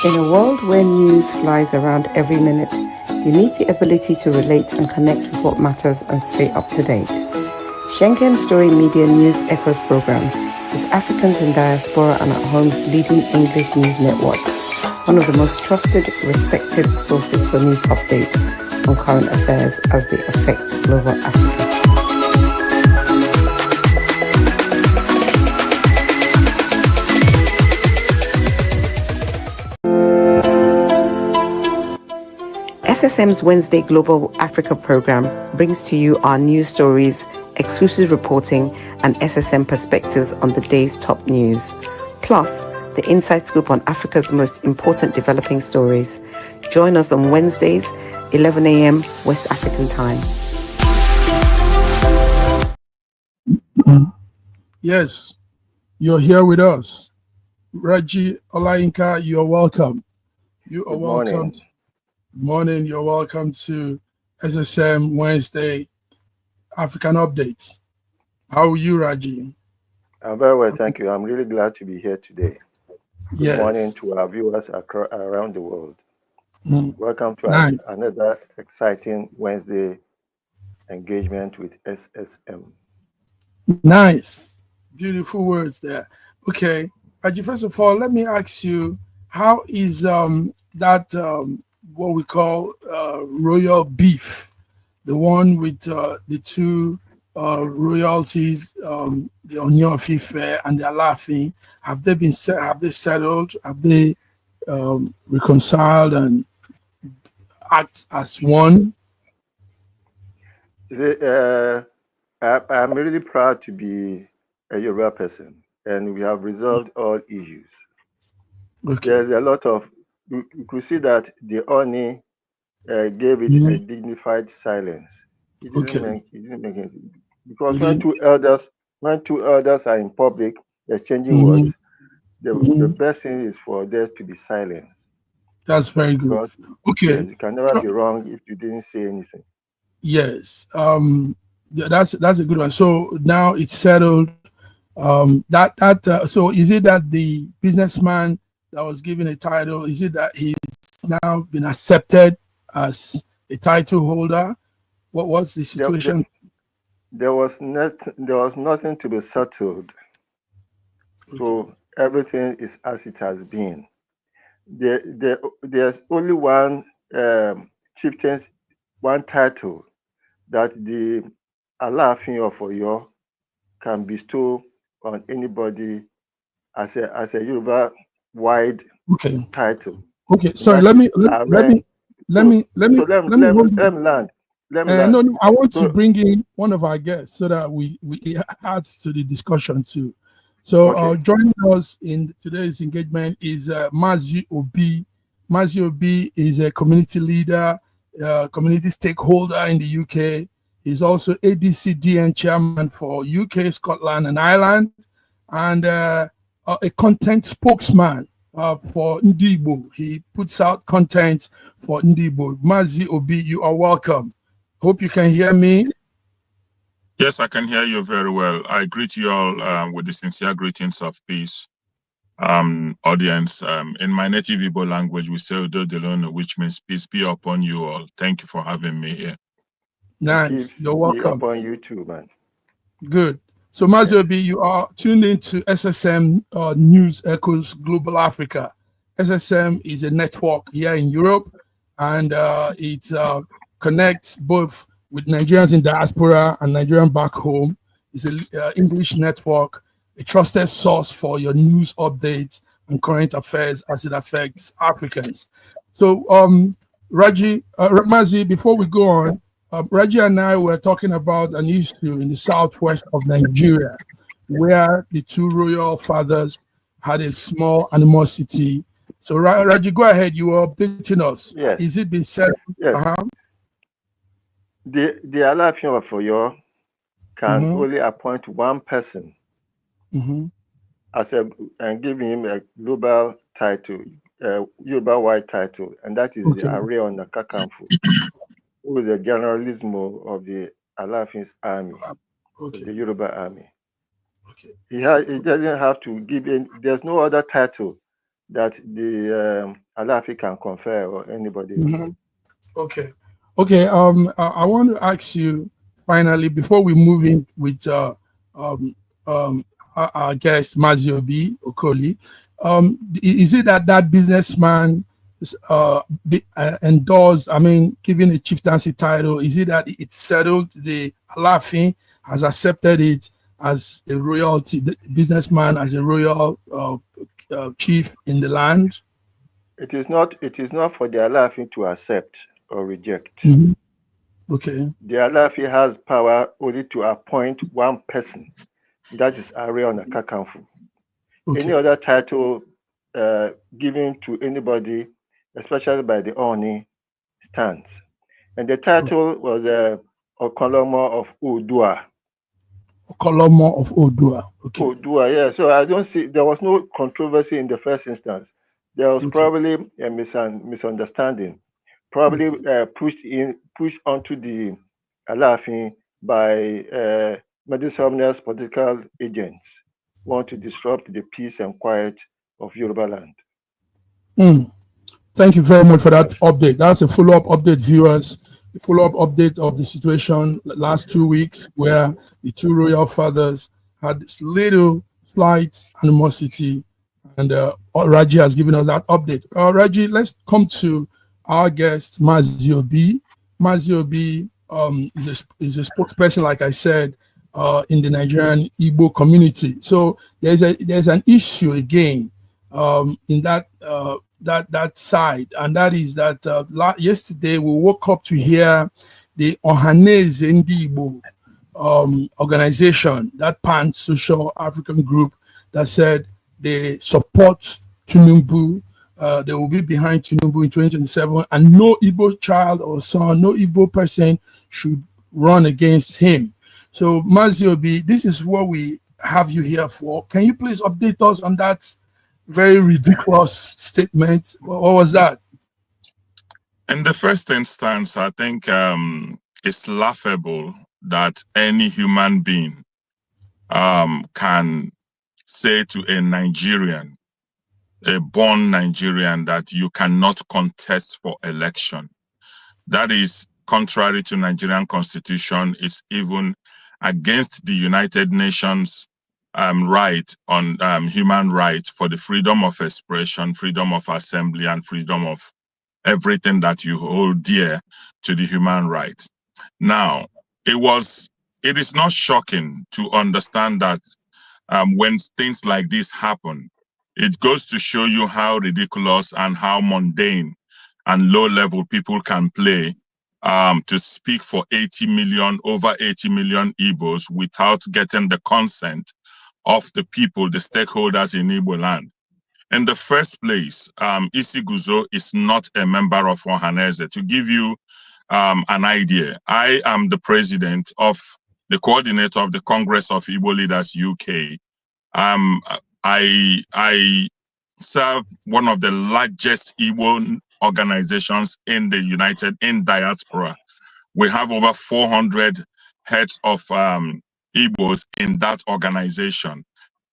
In a world where news flies around every minute, you need the ability to relate and connect with what matters and stay up to date. Schengen Story Media News Echoes program is Africans in Diaspora and at Home's leading English news network, one of the most trusted, respected sources for news updates on current affairs as they affect global Africa. SSM's Wednesday Global Africa program brings to you our news stories, exclusive reporting, and SSM perspectives on the day's top news. Plus, the inside scoop on Africa's most important developing stories. Join us on Wednesdays, 11 a.m. West African time. Yes, you're here with us. Raji Olayinka, you're welcome. You are welcome. Good morning. You're welcome to SSM Wednesday African Updates. How are you, Raji? I'm very well, thank you. I'm really glad to be here today. Good morning to our viewers around the world. Welcome to another exciting Wednesday engagement with SSM. Nice. Beautiful words there. Okay, Raji, first of all, let me ask you, how is that what we call royal beef, the one with the two royalties, the Onion of Ife and the Alaafin? Have they been have they settled? Have they reconciled and act as one? I'm really proud to be a Yoruba person, and we have resolved all issues. Okay. There's a lot of, you could see that the Oni gave it a dignified silence. It didn't make it, because when two elders are in public exchanging words, the best thing is for there to be silence. That's very good. Because, okay. Yes, you can never be wrong if you didn't say anything. Yes. That's a good one. So now it's settled. So is it that the businessman that was given a title, is it that he's now been accepted as a title holder? What was the situation? There was nothing to be settled. Okay. So everything is as it has been. There's only one chieftain's one title that the Alaafin of Oyo can bestow on anybody as a Yoruba wide title. Okay, sorry. Let me land. No, I want to bring in one of our guests so that we add to the discussion too. So joining us in today's engagement is Mazi Obi. Mazi Obi is a community leader, community stakeholder in the UK. He's also ADCDN chairman for UK, Scotland, and Ireland, and a content spokesman for Ndibo. He puts out content for Ndibo. Mazi Obi, you are welcome. Hope you can hear me. Yes, I can hear you very well. I greet you all with the sincere greetings of peace, audience. In my native Igbo language, we say Udo Delono, which means peace be upon you all. Thank you for having me here. Nice. You're welcome. Upon you too, man. Good. So, Mazi Obi, you are tuned into SSM News Echoes Global Africa. SSM is a network here in Europe, and it connects both with Nigerians in diaspora and Nigerian back home. It's an English network, a trusted source for your news updates and current affairs as it affects Africans. So, Mazi, before we go on, Raji and I were talking about an issue in the southwest of Nigeria, where the two royal fathers had a small animosity. So, Raji, go ahead. You were updating us. Yes. Is it been said? Yes. The Alaafin of Oyo can only appoint one person as and give him a global title, Yoruba-wide title, and that is the Are Ona Kakanfo, who is the generalismo of the Alaafin's army, the Yoruba army. He doesn't have to give in. There's no other title that the Alafi can confer or anybody. Okay. I want to ask you finally before we move in with our guest Maziobi Okoli. Is it that businessman endorsed? I mean, given a chieftaincy title, is it that it's settled? The Alafi has accepted it as a royalty, the businessman as a royal chief in the land? It is not for the Alafi to accept or reject. Okay. The Alafi has power only to appoint one person. That is Ariana Kakanfu. Okay. Any other title given to anybody, especially by the Oni, stands. And the title was Okolomo of Odua. Okolomo of Odua. Okay. Odua, yeah. So I don't see, there was no controversy in the first instance. There was probably a misunderstanding, probably pushed onto the Alaafin by Medusomnia's political agents who want to disrupt the peace and quiet of Yoruba land. Thank you very much for that update. That's a follow-up update, viewers. A follow-up update of the situation last 2 weeks where the two royal fathers had this little slight animosity, and Raji has given us that update. Raji, let's come to our guest, Maziobi. Maziobi is a spokesperson, like I said, in the Nigerian Igbo community. So there's an issue again in that side, and that is that yesterday we woke up to hear the Ohaneze Igbo organization, that pan-social African group that said they support Tinubu, they will be behind Tinubu in 2027, and no Igbo child or son, no Igbo person should run against him. So Maziobi, this is what we have you here for. Can you please update us on that very ridiculous statement? What was that? In the first instance, I think it's laughable that any human being can say to a Nigerian, a born Nigerian, that you cannot contest for election. That is contrary to Nigerian constitution. It's even against the United Nations right on human right for the freedom of expression, freedom of assembly, and freedom of everything that you hold dear to the human rights. Now, it is not shocking to understand that when things like this happen, it goes to show you how ridiculous and how mundane and low-level people can play to speak for over 80 million Igbos without getting the consent of the people, the stakeholders in Igbo land. In the first place, Isi Guzo is not a member of Ohaneze. To give you an idea, I am the president of the coordinator of the Congress of Igbo Leaders UK. I serve one of the largest Igbo organizations in Diaspora. We have over 400 heads of Igbos in that organization.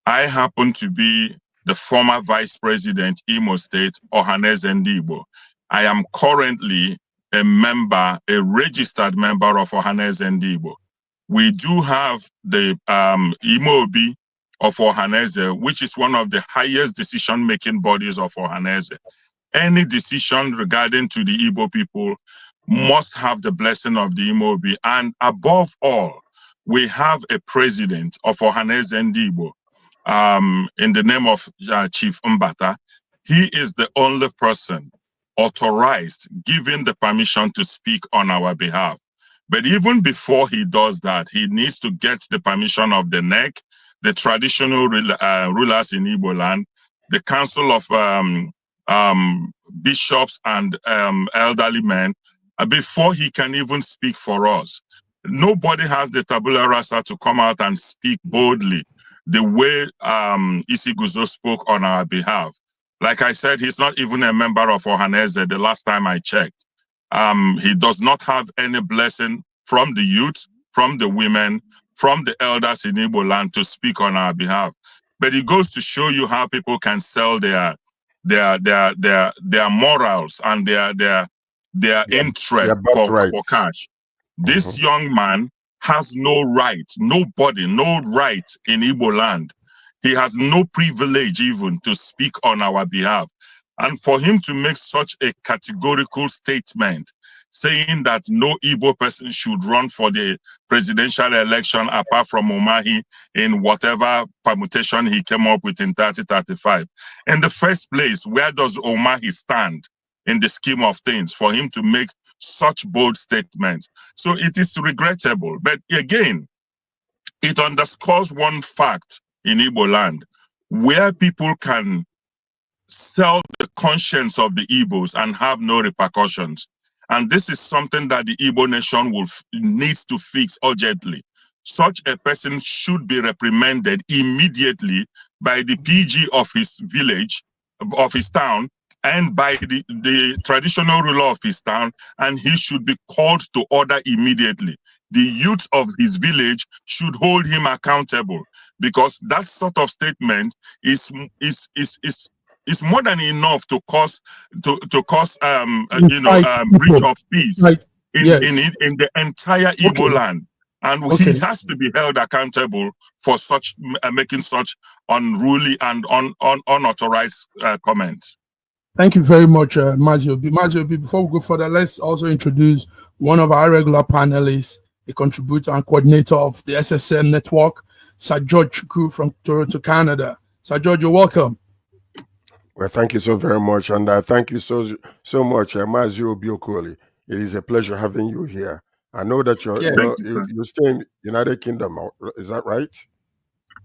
I happen to be the former vice president, Imo State, Ohaneze Igbo. I am currently a registered member of Ohaneze Igbo. We do have the Imobi of Ohaneze, which is one of the highest decision-making bodies of Ohaneze. Any decision regarding to the Igbo people must have the blessing of the Imobi. And above all, we have a president of Ohaneze Igbo in the name of Chief Mbata. He is the only person authorized, given the permission to speak on our behalf. But even before he does that, he needs to get the permission of the NEC, the traditional rulers in Igbo land, the Council of Bishops and elderly men, before he can even speak for us. Nobody has the tabula rasa to come out and speak boldly the way Isi Guzo spoke on our behalf. Like I said, he's not even a member of Ohaneze the last time I checked. He does not have any blessing from the youth, from the women, from the elders in Igbo land to speak on our behalf. But it goes to show you how people can sell their their morals and their interest for cash. This young man has no right, nobody, no right in Igbo land. He has no privilege even to speak on our behalf. And for him to make such a categorical statement, saying that no Igbo person should run for the presidential election apart from Umahi in whatever permutation he came up with in 3035. In the first place, where does Umahi stand in the scheme of things for him to make such bold statements? So it is regrettable. But again, it underscores one fact in Igbo land, where people can sell the conscience of the Igbos and have no repercussions. And this is something that the Igbo nation needs to fix urgently. Such a person should be reprimanded immediately by the PG of his village, of his town, and by the traditional ruler of his town, and he should be called to order immediately. The youth of his village should hold him accountable, because that sort of statement is more than enough to cause breach of peace in the entire Igbo land. And he has to be held accountable for such making such unruly and unauthorized comments. Thank you very much, Mazi Obi. Mazi Obi, before we go further, let's also introduce one of our regular panelists, a contributor and coordinator of the SSM network, Sir George Chukwu from Toronto, Canada. Sir George, you're welcome. Well, thank you so very much, and thank you so much, Mazi Obi Okoli. It is a pleasure having you here. I know that you stay in United Kingdom. Is that right?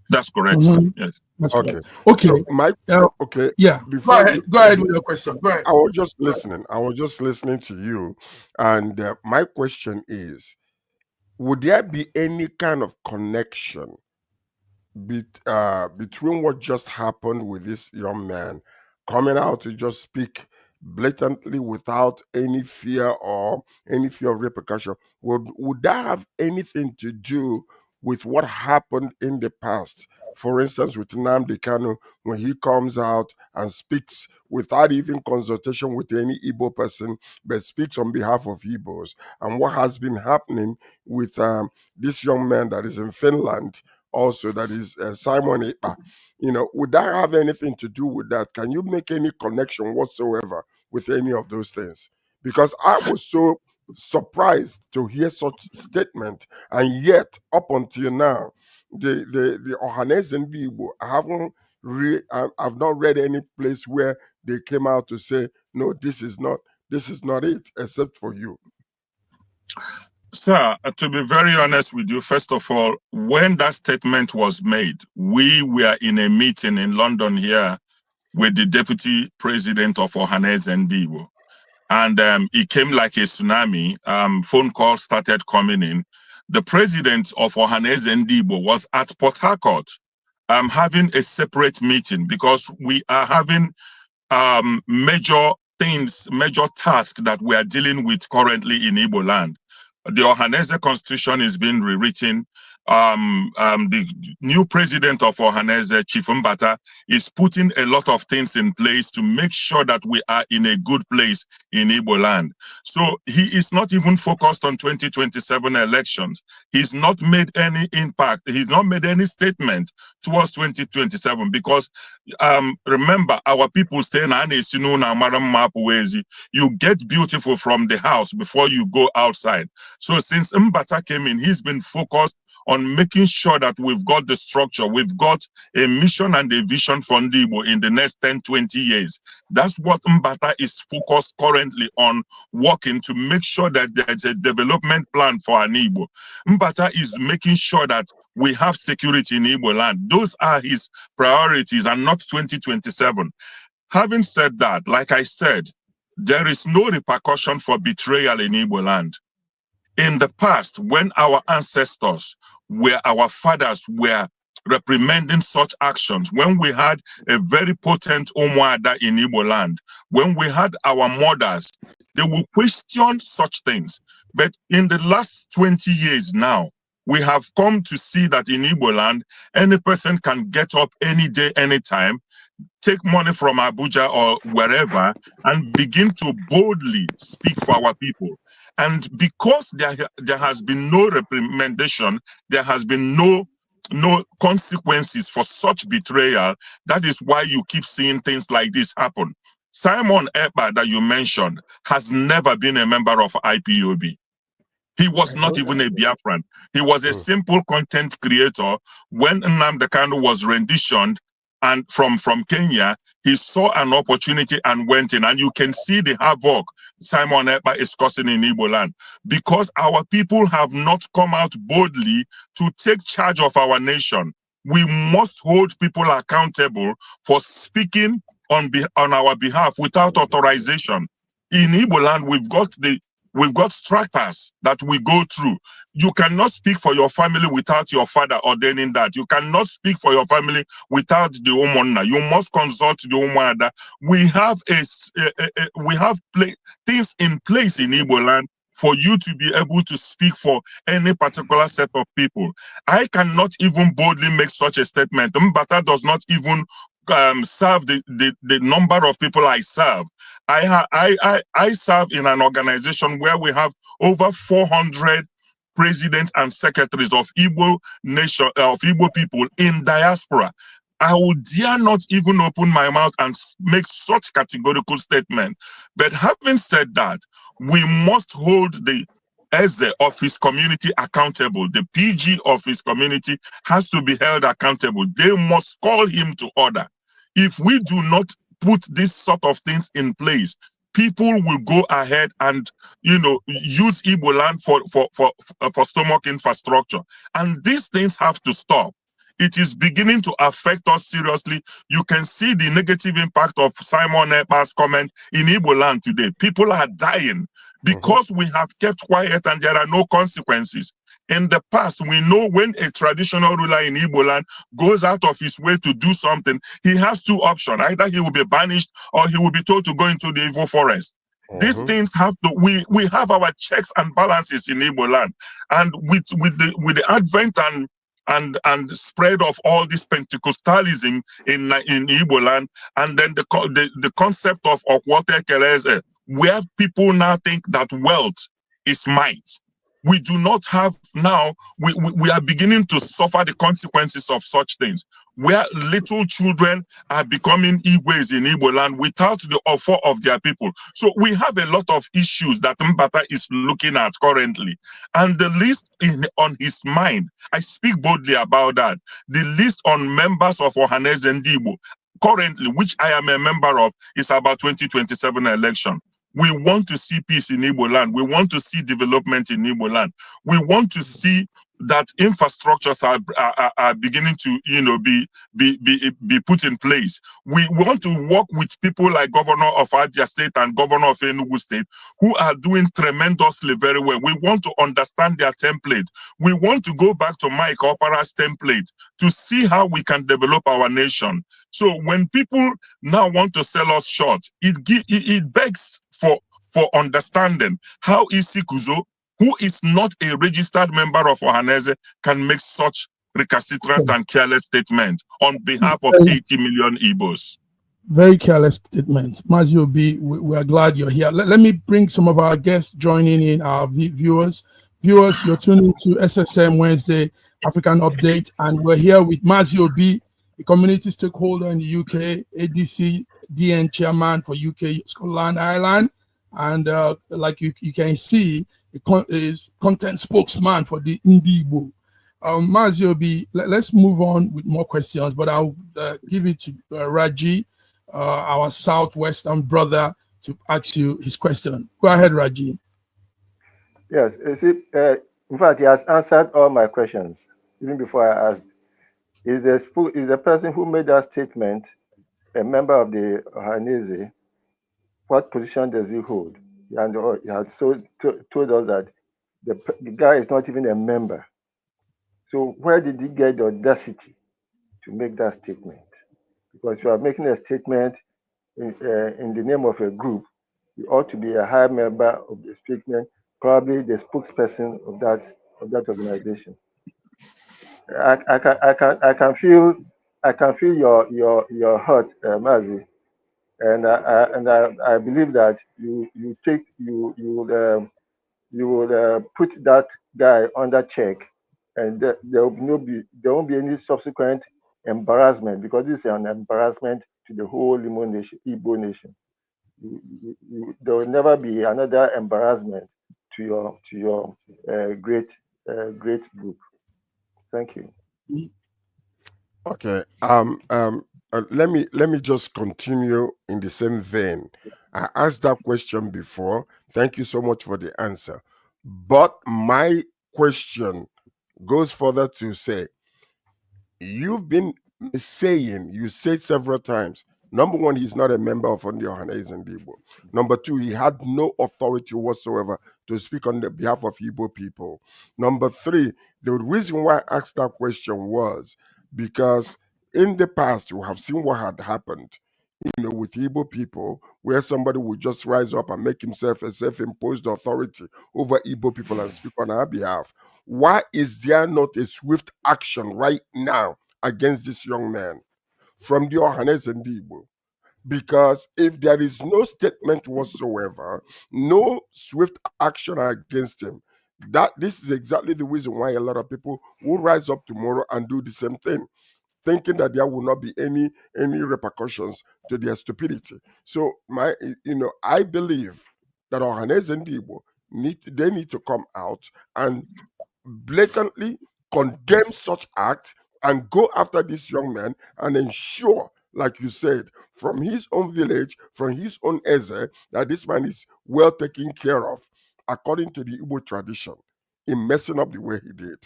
That's correct, sir. Yes. That's okay. Correct. Okay. So okay. Yeah. Go ahead with your question. Go ahead. I was just listening. I was just listening to you, and my question is: would there be any kind of connection between what just happened with this young man coming out to just speak blatantly without any fear of repercussion? Would that have anything to do with what happened in the past? For instance, with Nnamdi Kanu, when he comes out and speaks without even consultation with any Igbo person, but speaks on behalf of Igbos, and what has been happening with this young man that is in Finland, also, that is Simon Ekpa. Would that have anything to do with that? Can you make any connection whatsoever with any of those things? Because I was so surprised to hear such statement, and yet up until now, the Ohanese and Igbo, I've not read any place where they came out to say, no, this is not it, except for you. Sir, to be very honest with you, first of all, when that statement was made, we were in a meeting in London here with the deputy president of Ohanese and Igbo. And it came like a tsunami. Phone calls started coming in. The president of Ohanese and Igbo was at Port Harcourt having a separate meeting, because we are having major tasks that we are dealing with currently in Igbo land. The Ohanese constitution is being rewritten. The new president of Ohanese, Chief Mbata, is putting a lot of things in place to make sure that we are in a good place in Igbo land. So he is not even focused on 2027 elections. He's not made any impact. He's not made any statement towards 2027, because remember, our people say, you get beautiful from the house before you go outside. So since Mbata came in, he's been focused on making sure that we've got the structure, we've got a mission and a vision for Igbo in the next 10, 20 years. That's what Mbata is focused currently on, working to make sure that there's a development plan for an Igbo. Mbata is making sure that we have security in Igbo land. Those are his priorities, and not 2027. Having said that, like I said, there is no repercussion for betrayal in Igbo land. In the past, when our ancestors, our fathers were reprimanding such actions, when we had a very potent Umuada in Igbo land, when we had our mothers, they will question such things. But in the last 20 years now, we have come to see that in Igbo land, any person can get up any day, anytime, take money from Abuja or wherever and begin to boldly speak for our people. And because there has been no reprimandation, there has been no consequences for such betrayal, that is why you keep seeing things like this happen. Simon Ekpa that you mentioned has never been a member of IPOB. He was not even a Biafran. He was a simple content creator. When Nnamdi Kanu was renditioned and from Kenya, he saw an opportunity and went in. And you can see the havoc Simon Ekpa is causing in Igbo land, because our people have not come out boldly to take charge of our nation. We must hold people accountable for speaking on our behalf without authorization. In Igbo land, we've got strata that we go through. You cannot speak for your family without your father ordaining that. You cannot speak for your family without the Umonna. You must consult the Umada. We have things in place in Igbo land for you to be able to speak for any particular set of people. I cannot even boldly make such a statement. Mbata does not even serve the number of people I serve. I serve in an organization where we have over 400 presidents and secretaries of Igbo nation, of Igbo people in diaspora. I would dare not even open my mouth and make such categorical statement. But having said that, we must hold the Eze of his community accountable. The PG of his community has to be held accountable. They must call him to order. If we do not put this sort of things in place, people will go ahead and, use Igbo land for stomach infrastructure. And these things have to stop. It is beginning to affect us seriously. You can see the negative impact of Simon Ekpa's comment in Igbo land today. People are dying because we have kept quiet and there are no consequences. In the past, we know when a traditional ruler in Igbo land goes out of his way to do something, he has two options. Either he will be banished or he will be told to go into the evil forest. These things have to, we have our checks and balances in Igbo land. And with the advent and spread of all this Pentecostalism in Igbo land, and then the concept of Okwote Keleze, where people now think that wealth is might. We do not have now, we are beginning to suffer the consequences of such things, where little children are becoming Igwes in Igbo land without the offer of their people. So we have a lot of issues that Mbata is looking at currently. And the list on his mind, I speak boldly about that, the list on members of Ohaneze Ndigbo currently, which I am a member of, is about 2027 election. We want to see peace in Igbo land. We want to see development in Igbo land. We want to see that infrastructures are beginning to, be put in place. We want to work with people like Governor of Abia State and Governor of Enugu State, who are doing tremendously very well. We want to understand their template. We want to go back to Mike Opera's template to see how we can develop our nation. So when people now want to sell us short, it begs for understanding how Isi Kuzo, who is not a registered member of Ohaneze, can make such recalcitrant and careless statement on behalf of 80 million Igbos. Very careless statement. Mazi Obi, we are glad you're here. Let me bring some of our guests joining in, our viewers. Viewers, you're tuning to SSM Wednesday African Update, and we're here with Mazi Obi, a community stakeholder in the UK, ADC DN chairman for UK, Scotland, Ireland, and like you can see, is content spokesman for the Ndigbo. Mazi Obi, let's move on with more questions, but I'll give it to Raji, our Southwestern brother, to ask you his question. Go ahead, Raji. Yes, in fact, he has answered all my questions, even before I asked. Is the person who made that statement a member of the Ohaneze? What position does he hold? And he has told us that the guy is not even a member. So where did he get the audacity to make that statement? Because you are making a statement in the name of a group, you ought to be a high member of the statement, probably the spokesperson of that organization. I I can feel your hurt, Mazi, and I believe that you would put that guy under check, and there won't be any subsequent embarrassment, because this is an embarrassment to the whole Igbo nation. There will never be another embarrassment to your great group. Thank you. Okay. Let me just continue in the same vein. I asked that question before. Thank you so much for the answer. But my question goes further to say, you've been saying, you said several times, number one, he's not a member of Ndi Ohanaeze Ndigbo. Number two, he had no authority whatsoever to speak on the behalf of Igbo people. Number three, the reason why I asked that question was because in the past, you have seen what had happened, with Igbo people, where somebody would just rise up and make himself a self-imposed authority over Igbo people and speak on our behalf. Why is there not a swift action right now against this young man from the Ohanaeze Ndigbo? Because if there is no statement whatsoever, no swift action against him, this is exactly the reason why a lot of people will rise up tomorrow and do the same thing, thinking that there will not be any repercussions to their stupidity. So I believe that Ohanaeze Ndigbo need to come out and blatantly condemn such act and go after this young man and ensure, like you said, from his own village, from his own Eze, that this man is well taken care of according to the Igbo tradition, in messing up the way he did.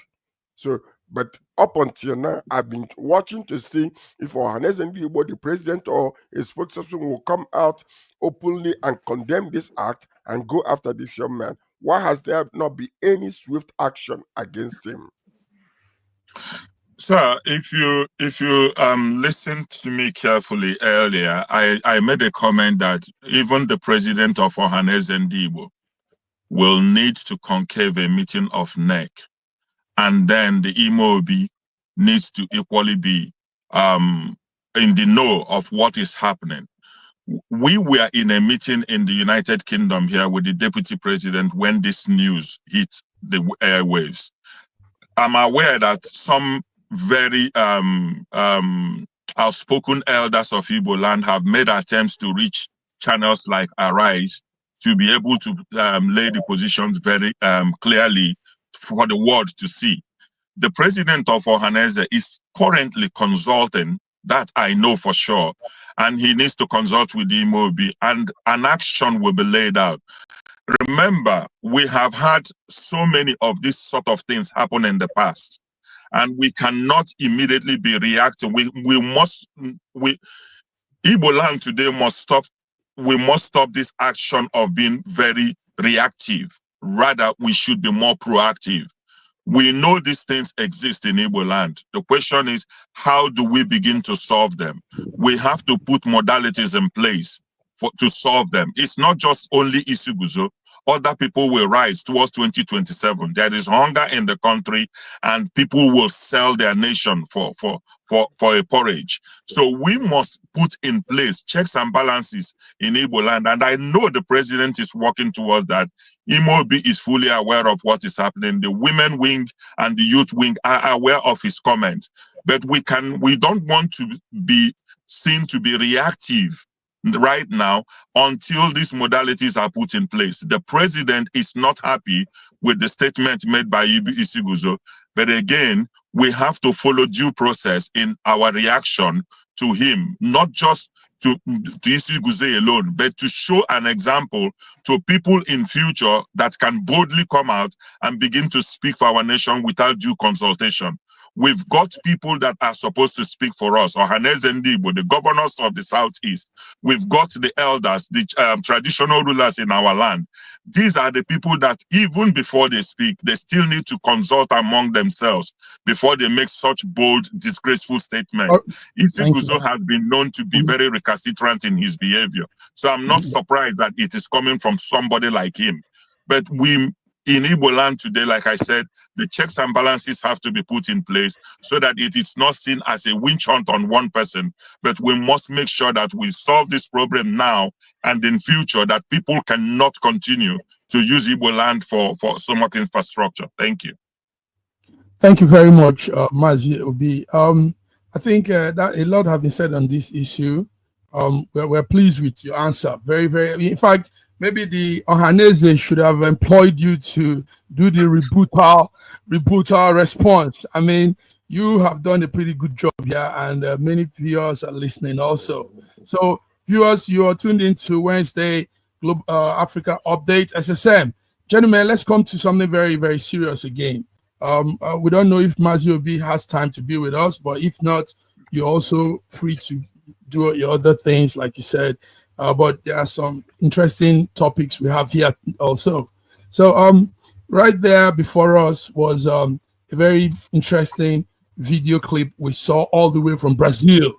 So, but up until now, I've been watching to see if Ohanaeze Ndigbo, the president or a spokesperson, will come out openly and condemn this act and go after this young man. Why has there not been any swift action against him? Sir, if you listened to me carefully earlier, I made a comment that even the president of Ohanaeze Ndigbo will need to concave a meeting of NEC, and then the Imobi needs to equally be in the know of what is happening. We were in a meeting in the United Kingdom here with the deputy president when this news hit the airwaves. I'm aware that some very outspoken elders of Igbo land have made attempts to reach channels like Arise to be able to lay the positions very clearly for the world to see. The president of Ohanaeze is currently consulting, that I know for sure, and he needs to consult with the Imobi, and an action will be laid out. Remember, we have had so many of these sort of things happen in the past, and we cannot immediately be reacting. Igbo land today must stop. We must stop this action of being very reactive. Rather, we should be more proactive. We know these things exist in Igbo land. The question is, how do we begin to solve them? We have to put modalities in place to solve them. It's not just only Isiguzo. Other people will rise towards 2027. There is hunger in the country, and people will sell their nation for a porridge. So we must put in place checks and balances in Igbo land, and I know the president is working towards that. Imobi is fully aware of what is happening. The women wing and the youth wing are aware of his comments, but we don't want to be seen to be reactive right now until these modalities are put in place. The president is not happy with the statement made by Isiguzo, but again, we have to follow due process in our reaction to him, not just to Isiguzo alone, but to show an example to people in future that can boldly come out and begin to speak for our nation without due consultation. We've got people that are supposed to speak for us. Ohanaeze Ndigbo, the governors of the Southeast. We've got the elders, the traditional rulers in our land. These are the people that even before they speak, they still need to consult among themselves before they make such bold, disgraceful statements. Isiguzo has been known to be very recalcitrant in his behavior. So I'm not surprised that it is coming from somebody like him. But we in Igbo land today, like I said, the checks and balances have to be put in place so that it is not seen as a witch hunt on one person. But we must make sure that we solve this problem now and in future, that people cannot continue to use Igbo land for so much infrastructure. Thank you. Thank you very much, Mazi Obi. I think that a lot have been said on this issue. We're pleased with your answer. Very, very. In fact, maybe the Ohanese should have employed you to do the rebuttal response. I mean, you have done a pretty good job here, and many viewers are listening also. So, viewers, you are tuned into Wednesday Global Africa Update, SSM. Gentlemen, let's come to something very, very serious again. We don't know if Mazi Obi has time to be with us, but if not, you're also free to do your other things, like you said. But there are some interesting topics we have here also. So right there before us was a very interesting video clip we saw all the way from Brazil.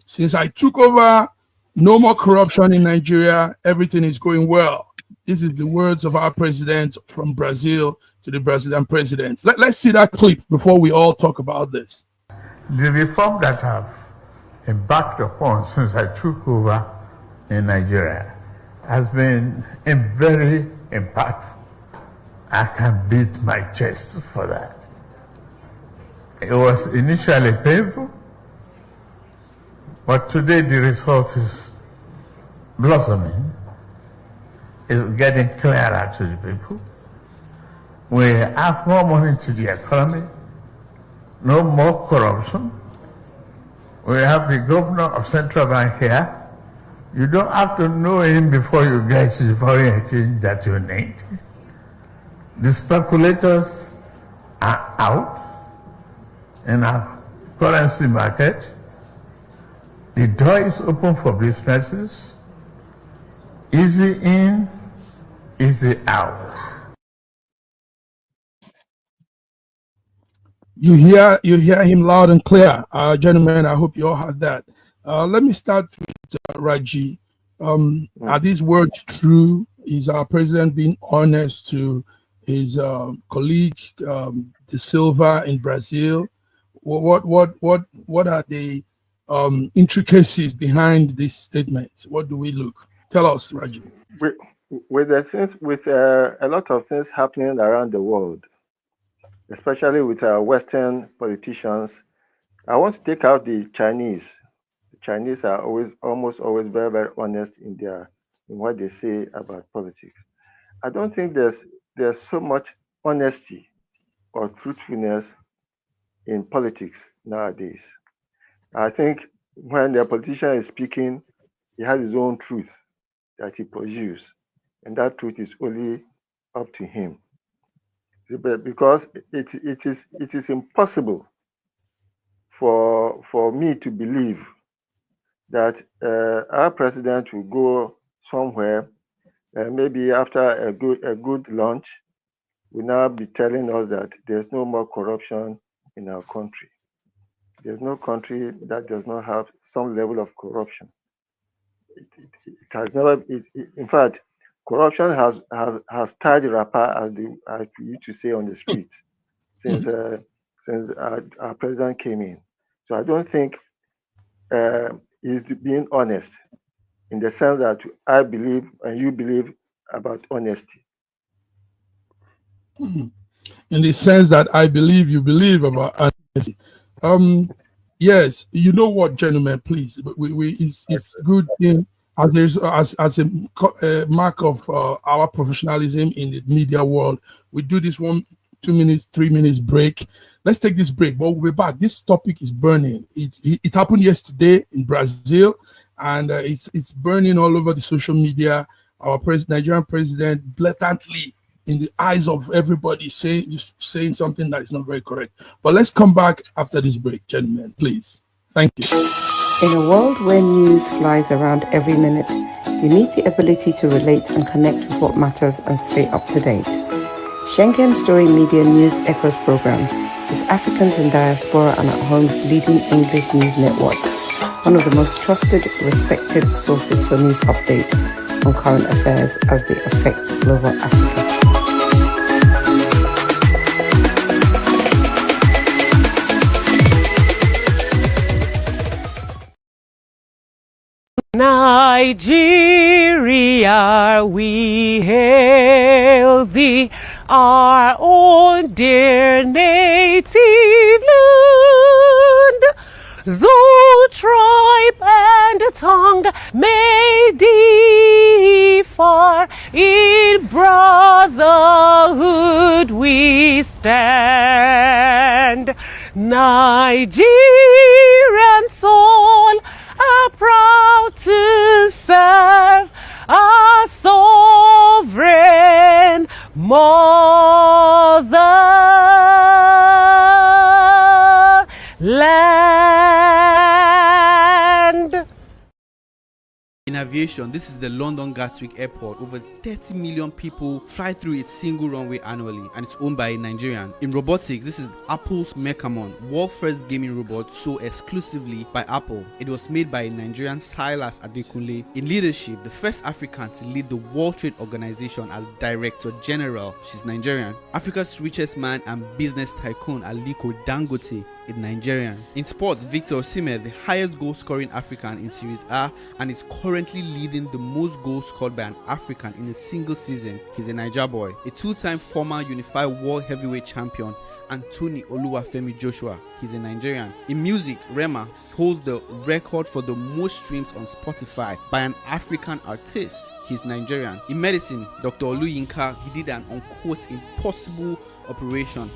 Since I took over, no more corruption in Nigeria, everything is going well. This is the words of our president from Brazil to the Brazilian president. Let's see that clip before we all talk about this. The reform that I've embarked upon since I took over in Nigeria has been very impactful. I can beat my chest for that. It was initially painful, but today the result is blossoming. It's getting clearer to the people. We have more money to the economy, no more corruption. We have the governor of Central Bank here. You don't have to know him before you get the foreign exchange that you need. The speculators are out in our currency market. The door is open for businesses. Easy in, easy out. You hear him loud and clear, gentlemen. I hope you all had that. Let me start with Raji. Are these words true? Is our president being honest to his colleague De Silva in Brazil? What are the intricacies behind this statement? What do we look? Tell us, Raji. With a lot of things happening around the world, especially with our Western politicians, I want to take out the Chinese. The Chinese are almost always very, very honest in what they say about politics. I don't think there's so much honesty or truthfulness in politics nowadays. I think when the politician is speaking, he has his own truth that he pursues, and that truth is only up to him. Because it is impossible for me to believe that our president will go somewhere, maybe after a good lunch, will now be telling us that there's no more corruption in our country. There's no country that does not have some level of corruption. It has never. In fact, corruption has tied the rapper, as we used to say on the streets, since our president came in. So I don't think he's being honest in the sense that I believe and you believe about honesty. In the sense that I believe you believe about honesty. Yes, you know what, gentlemen, please. It's good thing as a mark of our professionalism in the media world. We do this 1, 2 minutes, 3 minutes break. Let's take this break, but we'll be back. This topic is burning. It happened yesterday in Brazil, and it's burning all over the social media. Our Nigerian president blatantly, in the eyes of everybody, saying something that is not very correct. But let's come back after this break, gentlemen, please. Thank you. In a world where news flies around every minute, you need the ability to relate and connect with what matters and stay up to date. Schengen Story Media News Echoes program is Africans in Diaspora and at Home's leading English news network, one of the most trusted, respected sources for news updates on current affairs as they affect global Africa. Nigeria, we hail thee, our own dear native land. Though tribe and tongue may differ, in brotherhood we stand. Nigerian soul are proud to serve our sovereign motherland. In aviation, this is the London Gatwick Airport. Over 30 million people fly through its single runway annually, and it's owned by a Nigerian. In robotics, this is Apple's Mechamon, world's first gaming robot sold exclusively by Apple. It was made by a Nigerian, Silas Adekunle. In leadership, the first African to lead the World Trade Organization as Director General, she's Nigerian. Africa's richest man and business tycoon, Aliko Dangote, is Nigerian. In sports, Victor Osimhen, the highest goal-scoring African in Series A, and is currently leading the most goals scored by an African in a single season. He's a Niger boy. A two-time former unified world heavyweight champion, Anthony Oluwafemi Joshua. He's a Nigerian. In music, Rema holds the record for the most streams on Spotify by an African artist. He's Nigerian. In medicine, Dr. Oluyinka, he did an unquote impossible operation.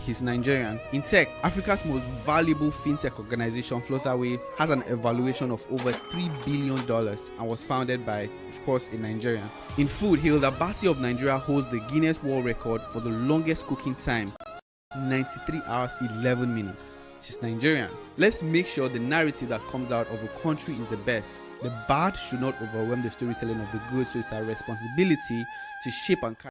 He's Nigerian. In tech, Africa's most valuable fintech organization, Flutterwave, has an evaluation of over $3 billion and was founded by, of course, a Nigerian. In food, Hilda Basi of Nigeria holds the Guinness World Record for the longest cooking time, 93 hours 11 minutes. She's Nigerian. Let's make sure the narrative that comes out of a country is the best. The bad should not overwhelm the storytelling of the good, so it's our responsibility to shape and carry.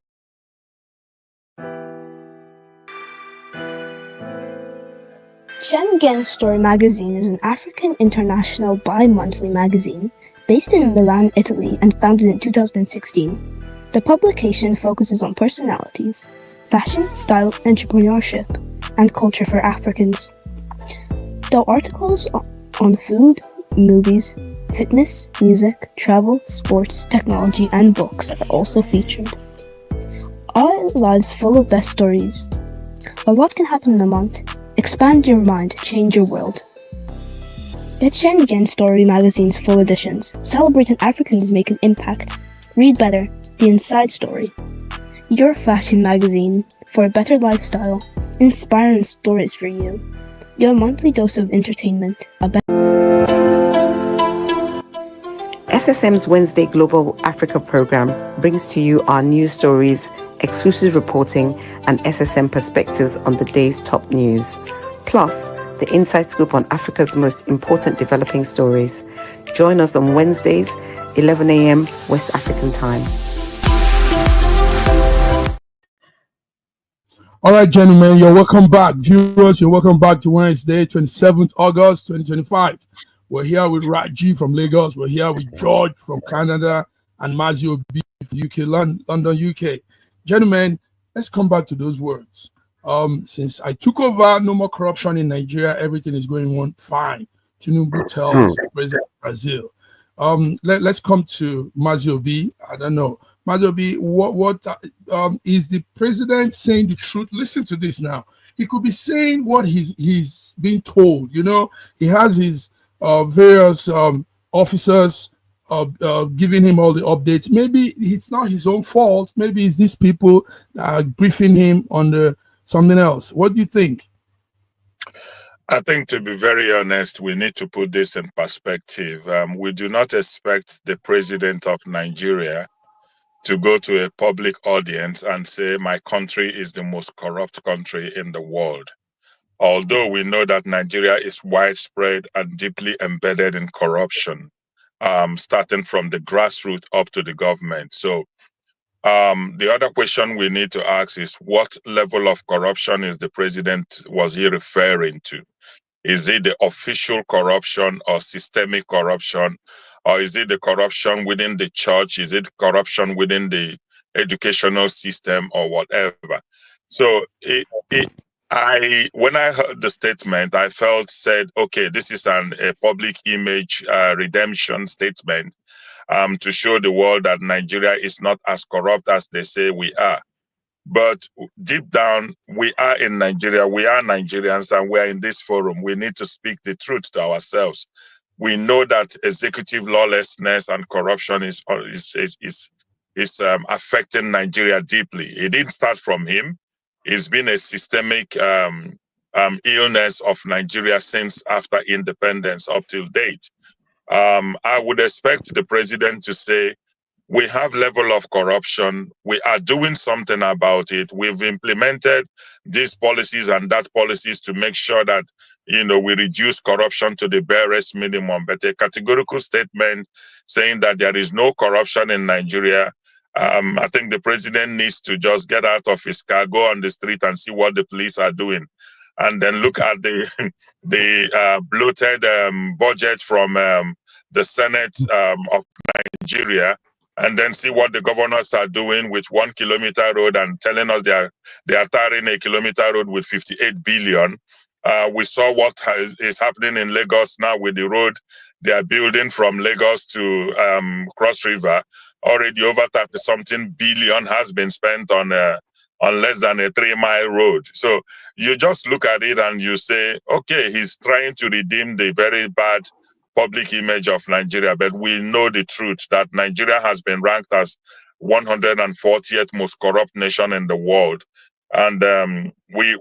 Schengen Story magazine is an African international bi-monthly magazine based in Milan, Italy, and founded in 2016. The publication focuses on personalities, fashion, style, entrepreneurship, and culture for Africans. The articles on food, movies, fitness, music, travel, sports, technology, and books are also featured. Our lives full of best stories. A lot can happen in a month. Expand your mind, change your world. Get Schengen Story magazine's full editions, celebrating Africans make an impact. Read better, the inside story. Your fashion magazine for a better lifestyle, inspiring stories for you. Your monthly dose of entertainment. SSM's Wednesday Global Africa program brings to you our news stories, exclusive reporting, and SSM perspectives on the day's top news. Plus, the inside scoop on Africa's most important developing stories. Join us on Wednesdays, 11 a.m. West African time. All right, gentlemen, you're welcome back. Viewers, you're welcome back to Wednesday, 27th August, 2025. We're here with Raji from Lagos. We're here with George from Canada and Mazio B from UK, London, UK. Gentlemen, let's come back to those words. Since I took over, no more corruption in Nigeria. Everything is going on fine. Tinubu tells President Brazil. Let's come to Mazio B. I don't know. Mazio B, what is the president saying the truth? Listen to this now. He could be saying what he's being told. You know, he has his various officers giving him all the updates. Maybe it's not his own fault. Maybe it's these people briefing him on something else. What do you think? I think, to be very honest, we need to put this in perspective. We do not expect the president of Nigeria to go to a public audience and say, my country is the most corrupt country in the world. Although we know that Nigeria is widespread and deeply embedded in corruption, starting from the grassroots up to the government. So the other question we need to ask is, what level of corruption was he referring to? Is it the official corruption or systemic corruption? Or is it the corruption within the church? Is it corruption within the educational system or whatever? So When I heard the statement, I said, okay, this is a public image redemption statement to show the world that Nigeria is not as corrupt as they say we are. But deep down, we are in Nigeria. We are Nigerians, and we are in this forum. We need to speak the truth to ourselves. We know that executive lawlessness and corruption is affecting Nigeria deeply. It didn't start from him. It's been a systemic illness of Nigeria since after independence up till date. I would expect the president to say, we have level of corruption. We are doing something about it. We've implemented these policies and that policies to make sure that, we reduce corruption to the barest minimum. But a categorical statement saying that there is no corruption in Nigeria, I think the president needs to just get out of his car, go on the street and see what the police are doing. And then look at the bloated budget from the Senate of Nigeria, and then see what the governors are doing with 1 kilometer road and telling us they are tarring a kilometer road with 58 billion. We saw what is happening in Lagos now with the road they are building from Lagos to Cross River. Already over 30-something billion has been spent on less than a 3-mile road. So you just look at it and you say, okay, he's trying to redeem the very bad public image of Nigeria, but we know the truth that Nigeria has been ranked as 140th most corrupt nation in the world. And we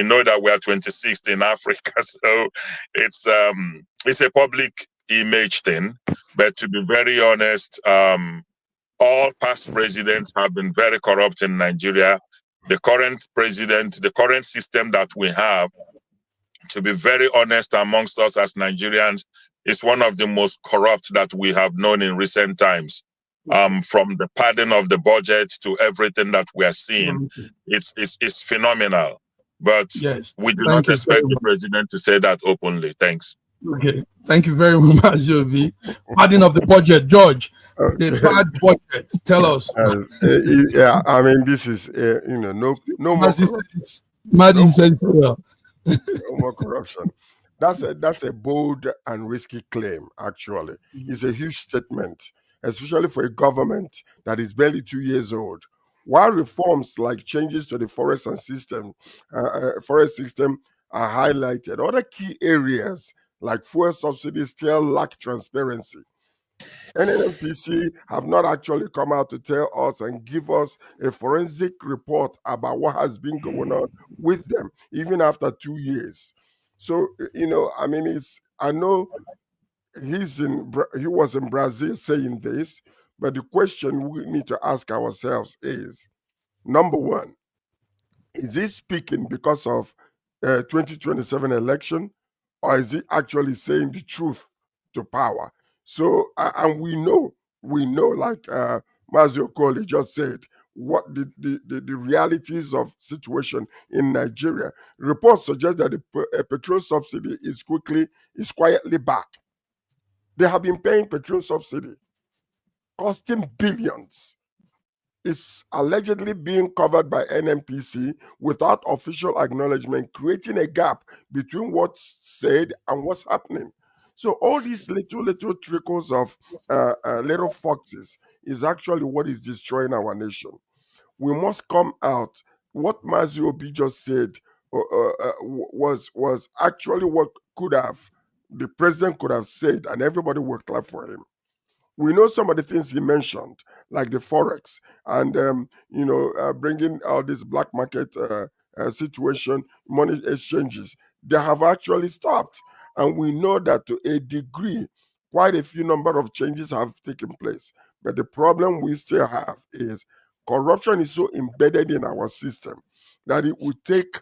know that we are 26th in Africa. So it's a public image thing. But to be very honest, all past presidents have been very corrupt in Nigeria. The current president, the current system that we have, to be very honest, amongst us as Nigerians, is one of the most corrupt that we have known in recent times. From the padding of the budget to everything that we are seeing, it's phenomenal. But yes, we do not expect the president to say that openly. Thanks. Okay, thank you very much, Obi. Padding of the budget, George. Okay. The bad budget. Tell us. Yeah, I mean, this is no more corruption. No more corruption. That's a bold and risky claim, actually. It's a huge statement, especially for a government that is barely 2 years old. While reforms like changes to the forest system are highlighted, other key areas like fuel subsidies still lack transparency. NNPC have not actually come out to tell us and give us a forensic report about what has been going on with them, even after 2 years. So, I mean, I know he was in Brazil saying this, but the question we need to ask ourselves is, number one, is he speaking because of 2027 election, or is he actually saying the truth to power? So, and we know, like Mazio Koli just said, what the realities of situation in Nigeria. Reports suggest that the petrol subsidy is quietly back. They have been paying petrol subsidy, costing billions. It's allegedly being covered by NNPC without official acknowledgement, creating a gap between what's said and what's happening. So all these little trickles of little foxes is actually what is destroying our nation. We must come out. What Mazi Obi just said was actually what the president could have said, and everybody would clap for him. We know some of the things he mentioned, like the forex and bringing out this black market situation, money exchanges. They have actually stopped, and we know that to a degree, quite a few number of changes have taken place. But the problem we still have is corruption is so embedded in our system that it would take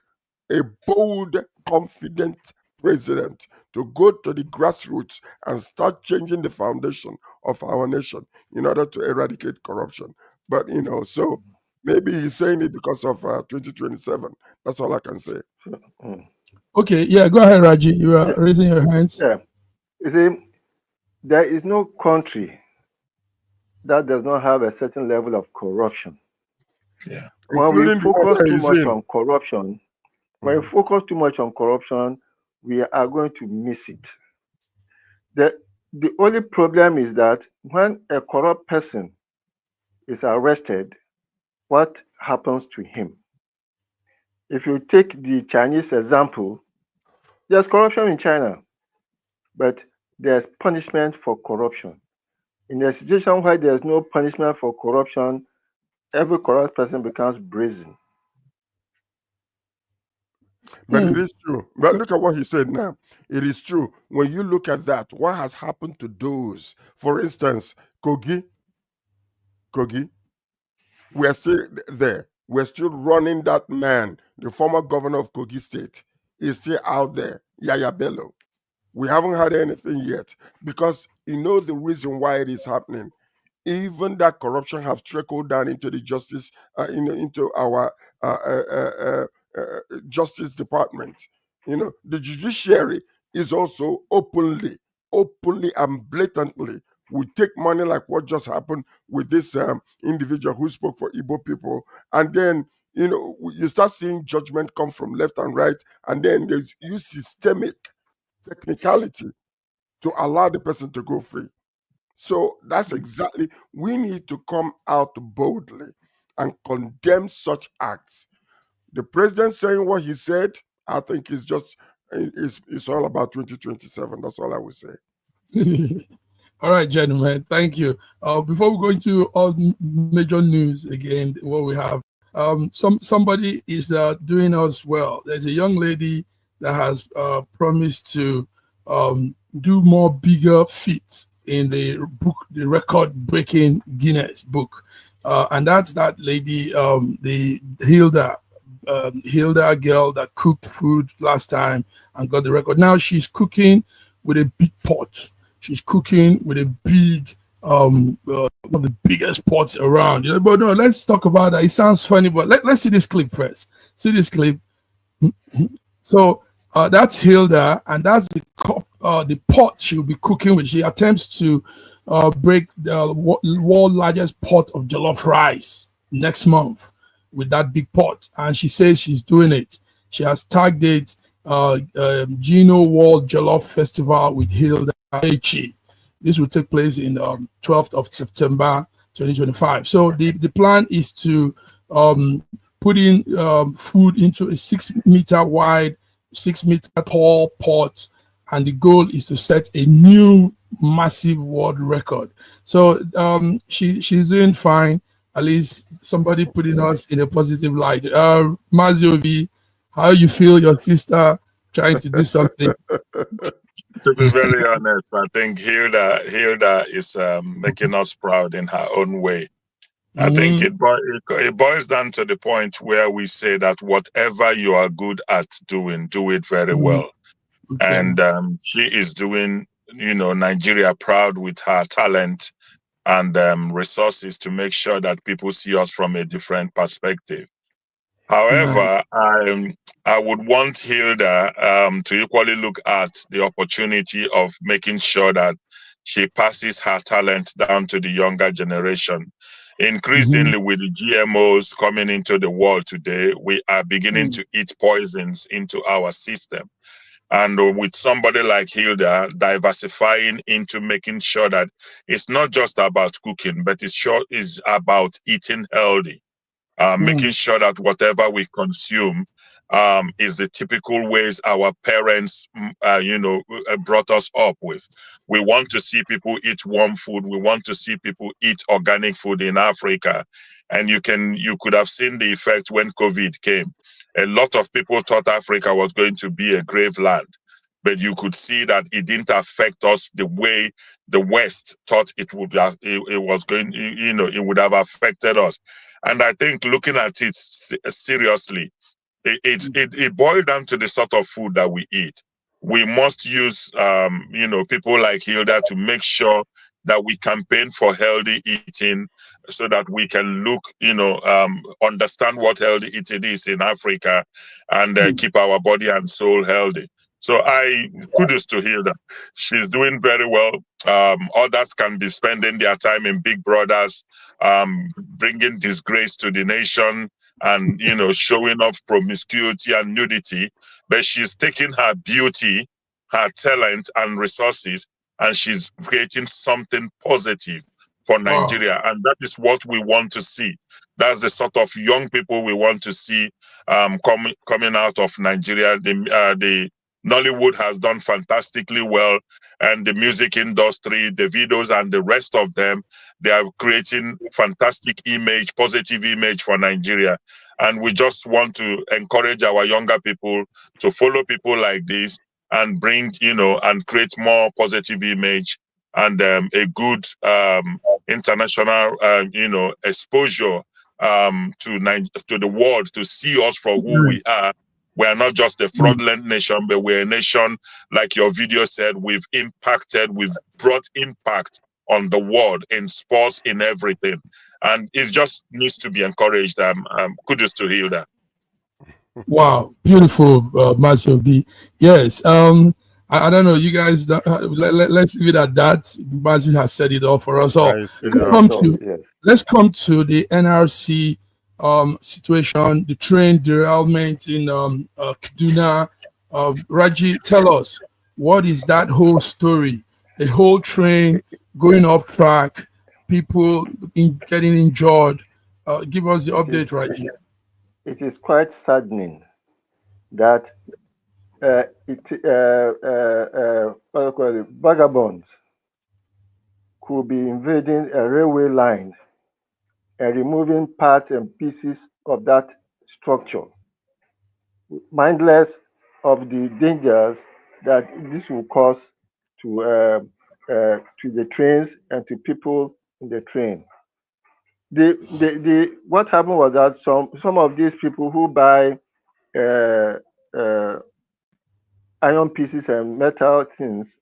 a bold, confident president to go to the grassroots and start changing the foundation of our nation in order to eradicate corruption. But, so maybe he's saying it because of 2027. That's all I can say. Okay, yeah, go ahead, Raji. You are raising your hands. Yeah. You see, there is no country that does not have a certain level of corruption. Yeah. When we focus too much on corruption, When we focus too much on corruption, we are going to miss it. The only problem is that when a corrupt person is arrested, what happens to him? If you take the Chinese example, there's corruption in China, but there's punishment for corruption. In a situation where there's no punishment for corruption, every corrupt person becomes brazen. But it is true. But look at what he said now. It is true. When you look at that, what has happened to those? For instance, Kogi, we're still there. We're still running that man, the former governor of Kogi State, is still out there, Yaya Bello. We haven't had anything yet because you know the reason why it is happening. Even that corruption has trickled down into the justice, into our justice department. The judiciary is also openly and blatantly we take money like what just happened with this individual who spoke for Igbo people, and then you start seeing judgment come from left and right, and then they use systemic technicality to allow the person to go free. So that's exactly, we need to come out boldly and condemn such acts. The president saying what he said, I think it's all about 2027. That's all I would say. All right, gentlemen, thank you. Before we go into all major news again, what we have, somebody is doing us well. There's a young lady that has promised to do more bigger feats in the book, the record-breaking Guinness book, and that's that lady, the Hilda girl that cooked food last time and got the record. Now she's cooking with a big pot. She's cooking with a big, one of the biggest pots around. But no, let's talk about that. It sounds funny, but let's see this clip first. See this clip. So that's Hilda, and that's the pot she'll be cooking with. She attempts to break the world's largest pot of jollof rice next month with that big pot, and she says she's doing it. She has tagged it Gino World Jollof Festival with Hilda Echi. This will take place in 12th of September 2025. So the plan is to put in food into a 6-meter wide, 6-meter tall pot, and the goal is to set a new massive world record. So she's doing fine. At least somebody putting us in a positive light. Maziobi, how you feel your sister trying to do something? To be very honest, I think Hilda is making us proud in her own way. I think it boils down to the point where we say that whatever you are good at doing, do it very well. Okay. And she is doing, Nigeria proud with her talent and resources to make sure that people see us from a different perspective. However, I would want Hilda to equally look at the opportunity of making sure that she passes her talent down to the younger generation. Increasingly, with the GMOs coming into the world today, we are beginning to eat poisons into our system. And with somebody like Hilda diversifying into making sure that it's not just about cooking, but it's about eating healthy. Making sure that whatever we consume is the typical ways our parents, brought us up with. We want to see people eat warm food. We want to see people eat organic food in Africa. And you could have seen the effect when COVID came. A lot of people thought Africa was going to be a grave land, but you could see that it didn't affect us the way the West thought it would have. It was going, it would have affected us. And I think looking at it seriously, it boiled down to the sort of food that we eat. We must use, people like Hilda to make sure that we campaign for healthy eating so that we can understand what healthy eating is in Africa and keep our body and soul healthy. So kudos to Hilda. She's doing very well. Others can be spending their time in Big Brothers, bringing disgrace to the nation and showing off promiscuity and nudity, but she's taking her beauty, her talent and resources, and she's creating something positive for Nigeria. And that is what we want to see. That's the sort of young people we want to see coming out of Nigeria. The Nollywood has done fantastically well, and the music industry, the videos and the rest of them, they are creating fantastic image, positive image for Nigeria. And we just want to encourage our younger people to follow people like this and bring, and create more positive image and a good international, exposure to the world to see us for who we are. We are not just a fraudulent nation, but we're a nation, like your video said, we've brought impact on the world in sports, in everything. And it just needs to be encouraged. Kudos to Hilda. Wow, beautiful, Mazi B. Yes, I don't know, you guys. Let's leave it at that. Mazi has said it all for us all. Let's come to the NRC situation, the train derailment in Kaduna. Raji, tell us, what is that whole story? The whole train going off track, people getting injured. Give us the update, Raji. It is quite saddening that vagabonds could be invading a railway line and removing parts and pieces of that structure, mindless of the dangers that this will cause to the trains and to people in the train. What happened was that some of these people who buy iron pieces and metal things,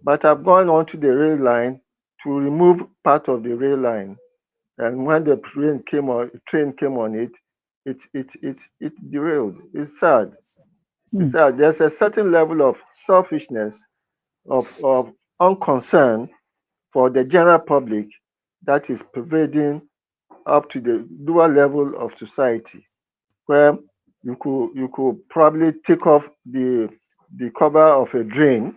but have gone onto the rail line to remove part of the rail line, and when the train came on it, it derailed. It's sad. It's sad. There's a certain level of selfishness, of unconcern for the general public that is pervading up to the lower level of society, where you could probably take off the cover of a drain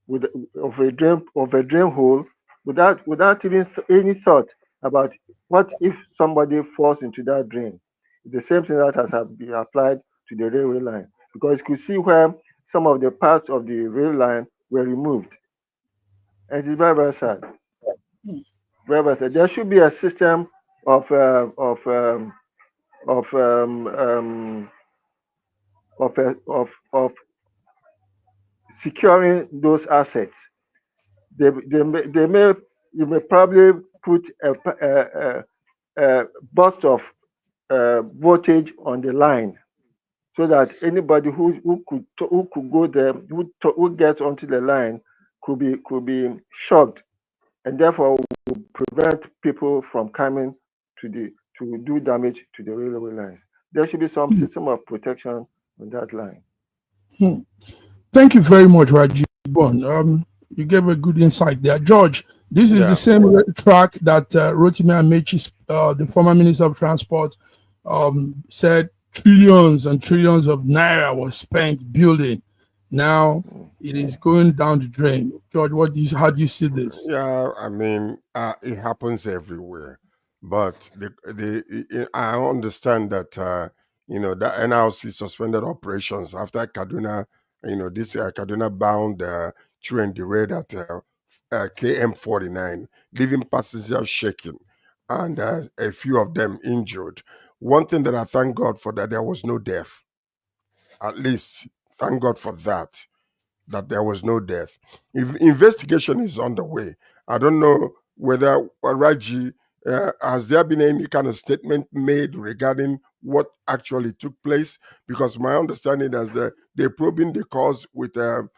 of a drain hole without even any thought about what if somebody falls into that drain. The same thing that has been applied to the railway line, because you could see where some of the parts of the rail line were removed. And it's very, very sad. Very, very sad. There should be a system of securing those assets. You may probably put a burst of voltage on the line, so that anybody who could go there, who gets onto the line, could be shocked, and therefore will prevent people from coming to do damage to the railway lines. There should be some system of protection on that line. Thank you very much, Raji. You gave a good insight there. George, this is the same track that Rotimi Amechi, the former Minister of Transport, said trillions and trillions of naira was spent building. Now it is going down the drain. George, how do you see this? Yeah, I mean, it happens everywhere. But I understand that, that NRC suspended operations after Kaduna, this Kaduna-bound train derailed at KM49, leaving passengers shaking and a few of them injured. One thing that I thank God for, that there was no death. At least, thank God for that there was no death. If investigation is underway, I don't know whether Raji, has there been any kind of statement made regarding what actually took place? Because my understanding is that they're probing the cause with a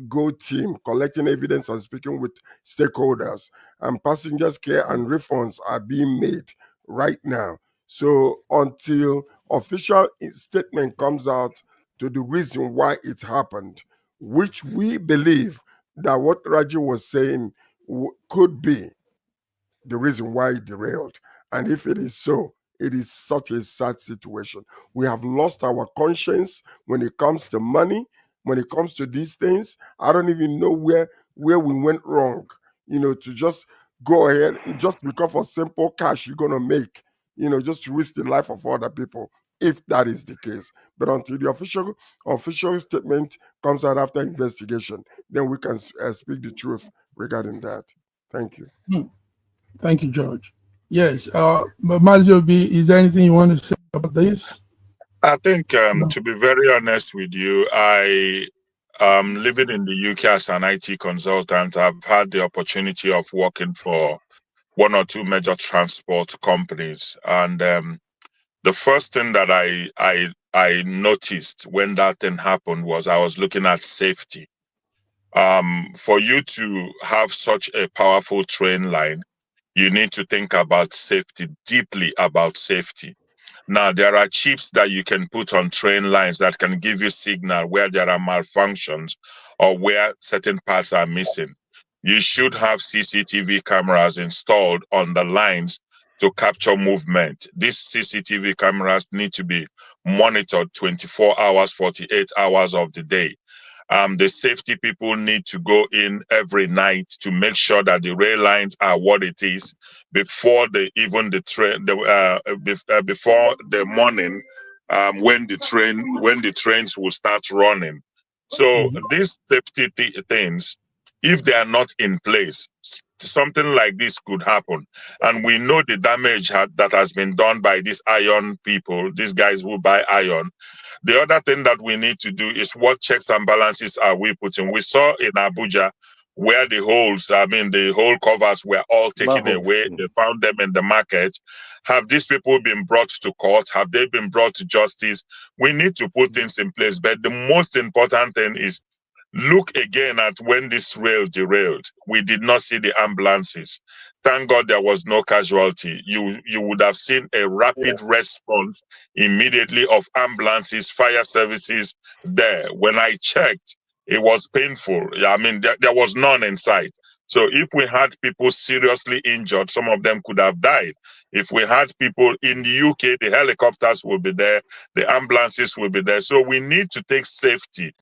Go team, collecting evidence and speaking with stakeholders, and passengers' care and refunds are being made right now. So until official statement comes out to the reason why it happened, which we believe that what Raji was saying could be the reason why it derailed. And if it is so, it is such a sad situation. We have lost our conscience when it comes to money, when it comes to these things. I don't even know where we went wrong, to just go ahead, just because of simple cash you're going to make, just to risk the life of other people, if that is the case. But until the official statement comes out after investigation, then we can speak the truth regarding that. Thank you. Thank you, George. Yes, Mazi Obi, is there anything you want to say about this? I think, to be very honest with you, I living in the UK as an IT consultant, I've had the opportunity of working for one or two major transport companies, and the first thing that I noticed when that thing happened was I was looking at safety. For you to have such a powerful train line, you need to think about safety, deeply about safety. Now, there are chips that you can put on train lines that can give you signal where there are malfunctions or where certain parts are missing. You should have CCTV cameras installed on the lines to capture movement. These CCTV cameras need to be monitored 24 hours, 48 hours of the day. The safety people need to go in every night to make sure that the rail lines are what it is before before the morning, when the trains will start running. So these safety things, if they are not in place, something like this could happen. And we know the damage that has been done by these iron people, these guys who buy iron. The other thing that we need to do is what checks and balances are we putting? We saw in Abuja where the hole covers were all taken away. They found them in the market. Have these people been brought to court? Have they been brought to justice? We need to put things in place. But the most important thing is look again at when this rail derailed. We did not see the ambulances. Thank God there was no casualty. You would have seen a rapid response immediately of ambulances, fire services there. When I checked, it was painful. I mean, there was none in sight. So if we had people seriously injured, some of them could have died. If we had people in the UK, the helicopters will be there, the ambulances will be there. So we need to take safety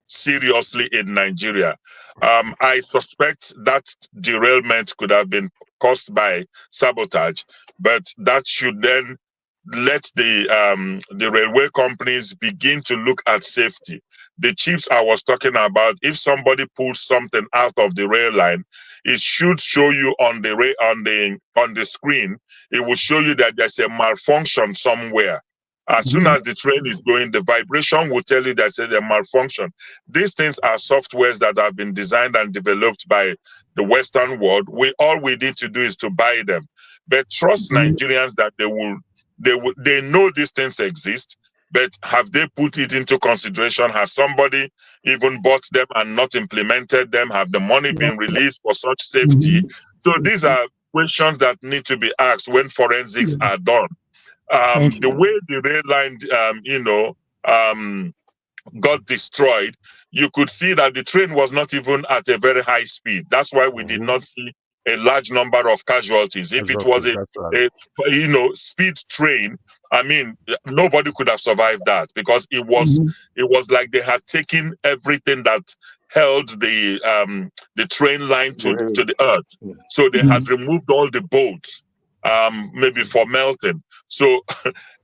seriously in Nigeria. I suspect that derailment could have been caused by sabotage, but that should then let the railway companies begin to look at safety. The chips I was talking about, if somebody pulls something out of the rail line, it should show you on the screen. It will show you that there's a malfunction somewhere. As soon as the train is going, the vibration will tell you there's a malfunction. These things are softwares that have been designed and developed by the Western world. All we need to do is to buy them. But trust Nigerians that they know these things exist, but have they put it into consideration? Has somebody even bought them and not implemented them? Have the money been released for such safety? So these are questions that need to be asked when forensics are done. The way the rail line, got destroyed, you could see that the train was not even at a very high speed. That's why we did not see a large number of casualties. If it was a speed train, I mean, nobody could have survived that, because it was like they had taken everything that held the train line to the earth. So they had removed all the bolts, maybe for melting. So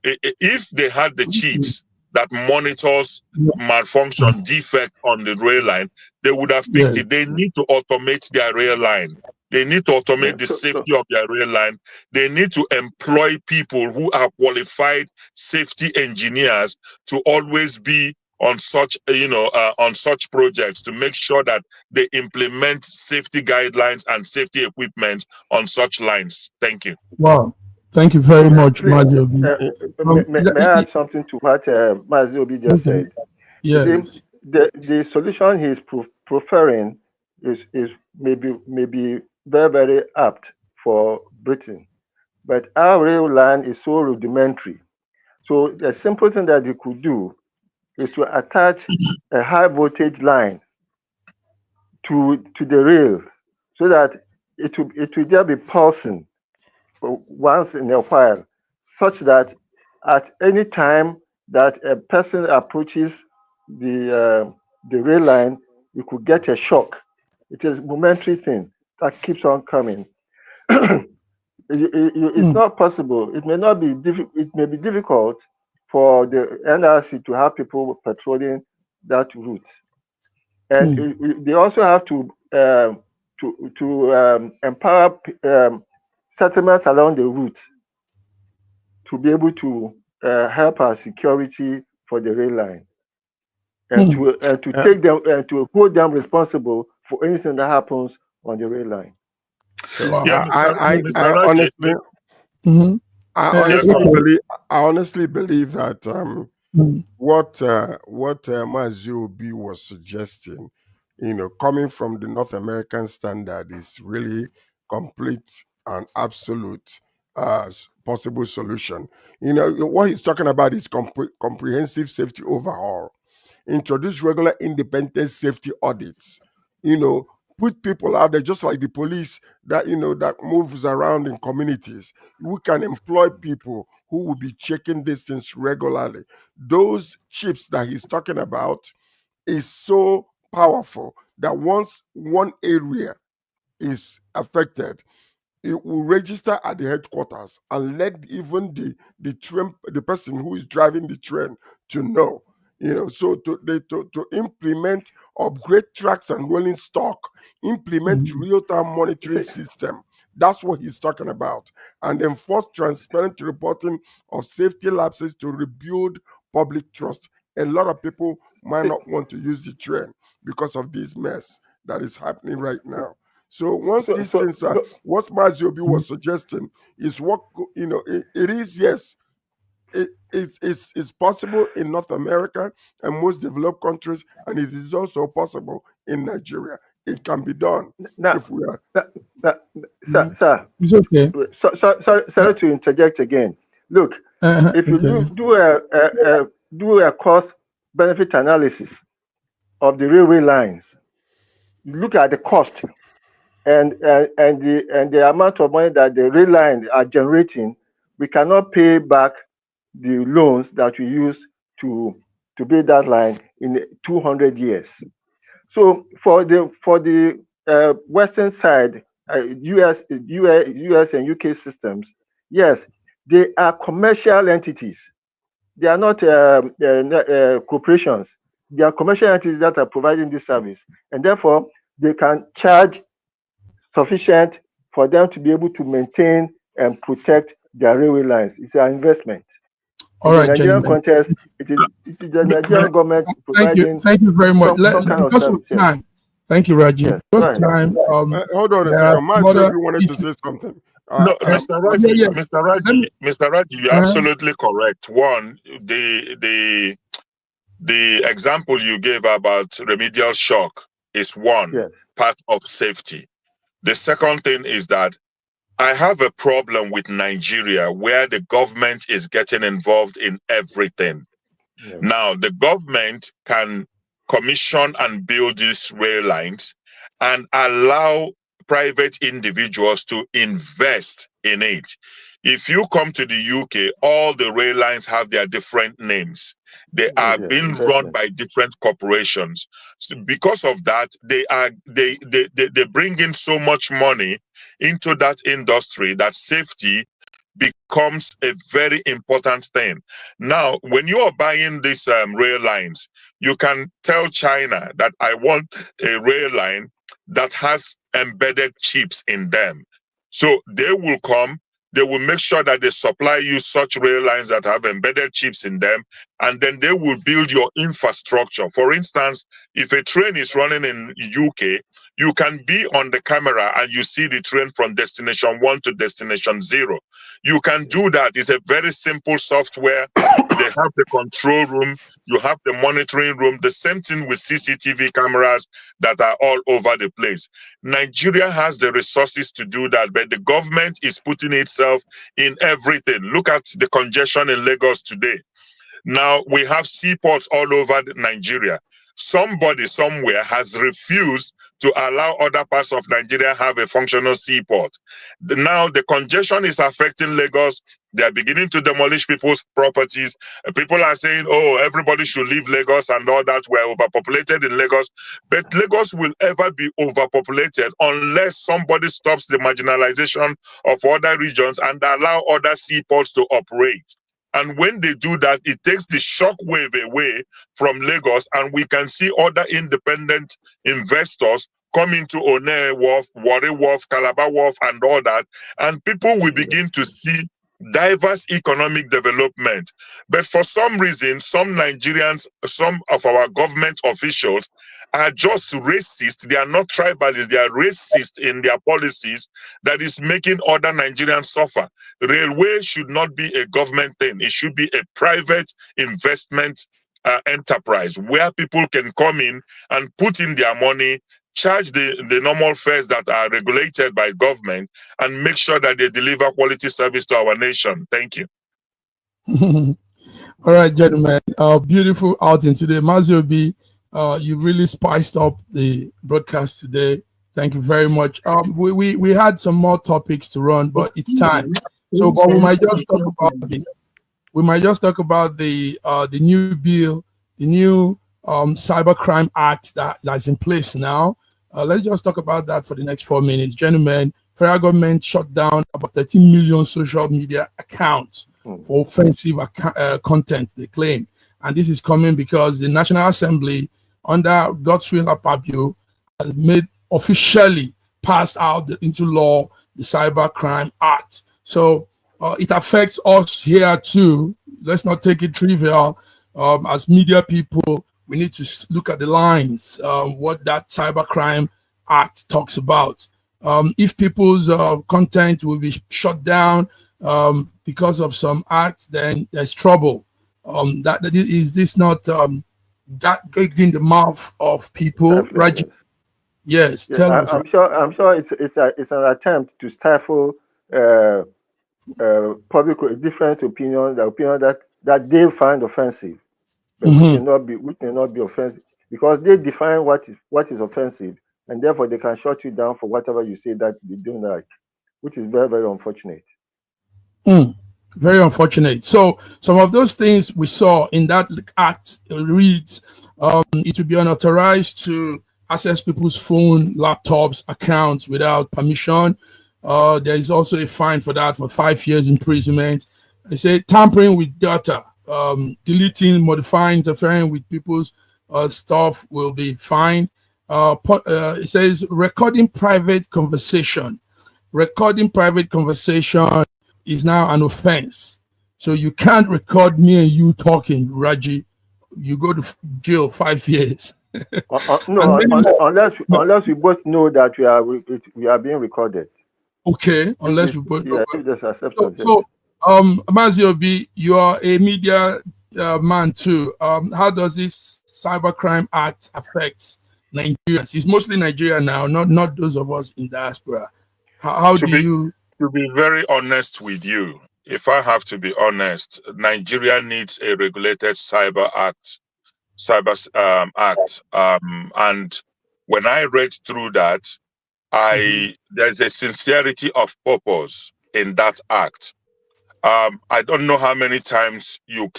if they had the chips that monitors malfunction, defect on the rail line, they would have fixed it. They need to automate their rail line. They need to automate the safety of their rail line. They need to employ people who are qualified safety engineers to always be on such, on such projects, to make sure that they implement safety guidelines and safety equipment on such lines. Thank you. Wow. Thank you very much, Mazi Obi. May I add something to what Mazi Obi just said? Yes. The solution he's preferring is maybe very, very apt for Britain. But our rail line is so rudimentary. So the simple thing that you could do is to attach a high voltage line to the rail, so that it will just be pulsing once in a while, such that at any time that a person approaches the rail line, you could get a shock. It is a momentary thing that keeps on coming. It's not possible. It may not be it may be difficult for the NRC to have people patrolling that route, and they also have to empower settlements along the route to be able to help our security for the rail line, and to take them and to hold them responsible for anything that happens on the rail line. So Yeah, I Mr. honestly, I honestly believe that what Mazi Obi was suggesting, coming from the North American standard, is really complete and absolute possible solution. What he's talking about is comprehensive safety overhaul. Introduce regular independent safety audits. Put people out there, just like the police that that moves around in communities. We can employ people who will be checking these things regularly. Those chips that he's talking about is so powerful that once one area is affected, it will register at the headquarters and let even the person who is driving the train to know. So to implement upgrade tracks and rolling stock, implement real-time monitoring system. That's what he's talking about. And enforce transparent reporting of safety lapses to rebuild public trust. A lot of people might not want to use the train because of this mess that is happening right now. So once these things are, what Mazi Obi was suggesting is what, it is, yes, it's possible in North America and most developed countries, and it is also possible in Nigeria. It can be done if we are. Sir, it's okay. Sorry to interject again. Look, if you do a cost benefit analysis of the railway lines, look at the cost and the amount of money that the rail lines are generating, we cannot pay back the loans that we use to build that line in 200 years. So for the western side, US and UK systems, yes, they are commercial entities. They are not corporations. They are commercial entities that are providing this service, and therefore they can charge sufficient for them to be able to maintain and protect their railway lines. It's an investment. All right, in the Nigerian context, it is the Nigerian government providing. Thank you very much. Some kind of service, time. Thank you, Raji. Yes, time. Hold on a second. Mazi wanted to say something. No, Mr. Raji, Mr. Raji, you're absolutely correct. One, the example you gave about remedial shock is one part of safety. The second thing is that I have a problem with Nigeria where the government is getting involved in everything. Yeah. Now, the government can commission and build these rail lines and allow private individuals to invest in it. If you come to the UK, all the rail lines have their different names. They are being run by different corporations. So because of that, they bring in so much money into that industry that safety becomes a very important thing. Now, when you are buying these rail lines, you can tell China that I want a rail line that has embedded chips in them. So they will come, they will make sure that they supply you such rail lines that have embedded chips in them, and then they will build your infrastructure. For instance, if a train is running in UK, you can be on the camera and you see the train from destination 1 to destination 0. You can do that. It's a very simple software. They have the control room, you have the monitoring room, the same thing with CCTV cameras that are all over the place. Nigeria has the resources to do that, but the government is putting itself in everything. Look at the congestion in Lagos today. Now, we have seaports all over Nigeria. Somebody somewhere has refused to allow other parts of Nigeria have a functional seaport. Now, the congestion is affecting Lagos They are beginning to demolish people's properties. People are saying, oh, everybody should leave Lagos and all that. We're overpopulated in Lagos. But Lagos will ever be overpopulated unless somebody stops the marginalization of other regions and allow other seaports to operate. And when they do that, it takes the shockwave away from Lagos, and we can see other independent investors come into One Wharf, Warri Wharf, Calabar Wharf, and all that. And people will begin to see diverse economic development. But for some reason, some Nigerians, some of our government officials are just racist. They are not tribalists. They are racist in their policies that is making other Nigerians suffer. Railway should not be a government thing. It should be a private investment enterprise where people can come in and put in their money, charge the normal fares that are regulated by government, and make sure that they deliver quality service to our nation. Thank you. All right, gentlemen. Beautiful outing today. Maziobi, you really spiced up the broadcast today. Thank you very much. We had some more topics to run, but it's time. So, but we might just talk about the new bill, the new Cybercrime Act that's in place now. Let's just talk about that for the next 4 minutes. Gentlemen, federal government shut down about 13 million social media accounts for offensive content, they claim. And this is coming because the National Assembly, under Godswill Akpabio, has made officially passed out into law the Cybercrime Act. So it affects us here too. Let's not take it trivial. As media people, we need to look at the lines, what that Cybercrime Act talks about. If people's content will be shut down because of some act, then there's trouble. Is this not that in the mouth of people? Right? Yes. Tell us. I'm sure it's an attempt to stifle public different opinion, the opinion that they find offensive. Which may not be offensive, because they define what is offensive, and therefore they can shut you down for whatever you say that they don't like, which is very, very unfortunate. Very unfortunate. So some of those things we saw in that act reads it will be unauthorized to access people's phone, laptops, accounts without permission. There is also a fine for that, for 5 years imprisonment. They say tampering with data, deleting, modifying, interfering with people's stuff will be fined. It says recording private conversation. Recording private conversation is now an offense. So you can't record me and you talking, Raji. You go to jail 5 years. Unless we both know that we are being recorded. Okay, unless we both know. Just accept so Maziobi, you are a media man too. How does this Cybercrime Act affect Nigerians? It's mostly Nigeria now, not those of us in diaspora. To be very honest with you, if I have to be honest, Nigeria needs a regulated cyber act. And when I read through that, there's a sincerity of purpose in that act. I don't know how many times you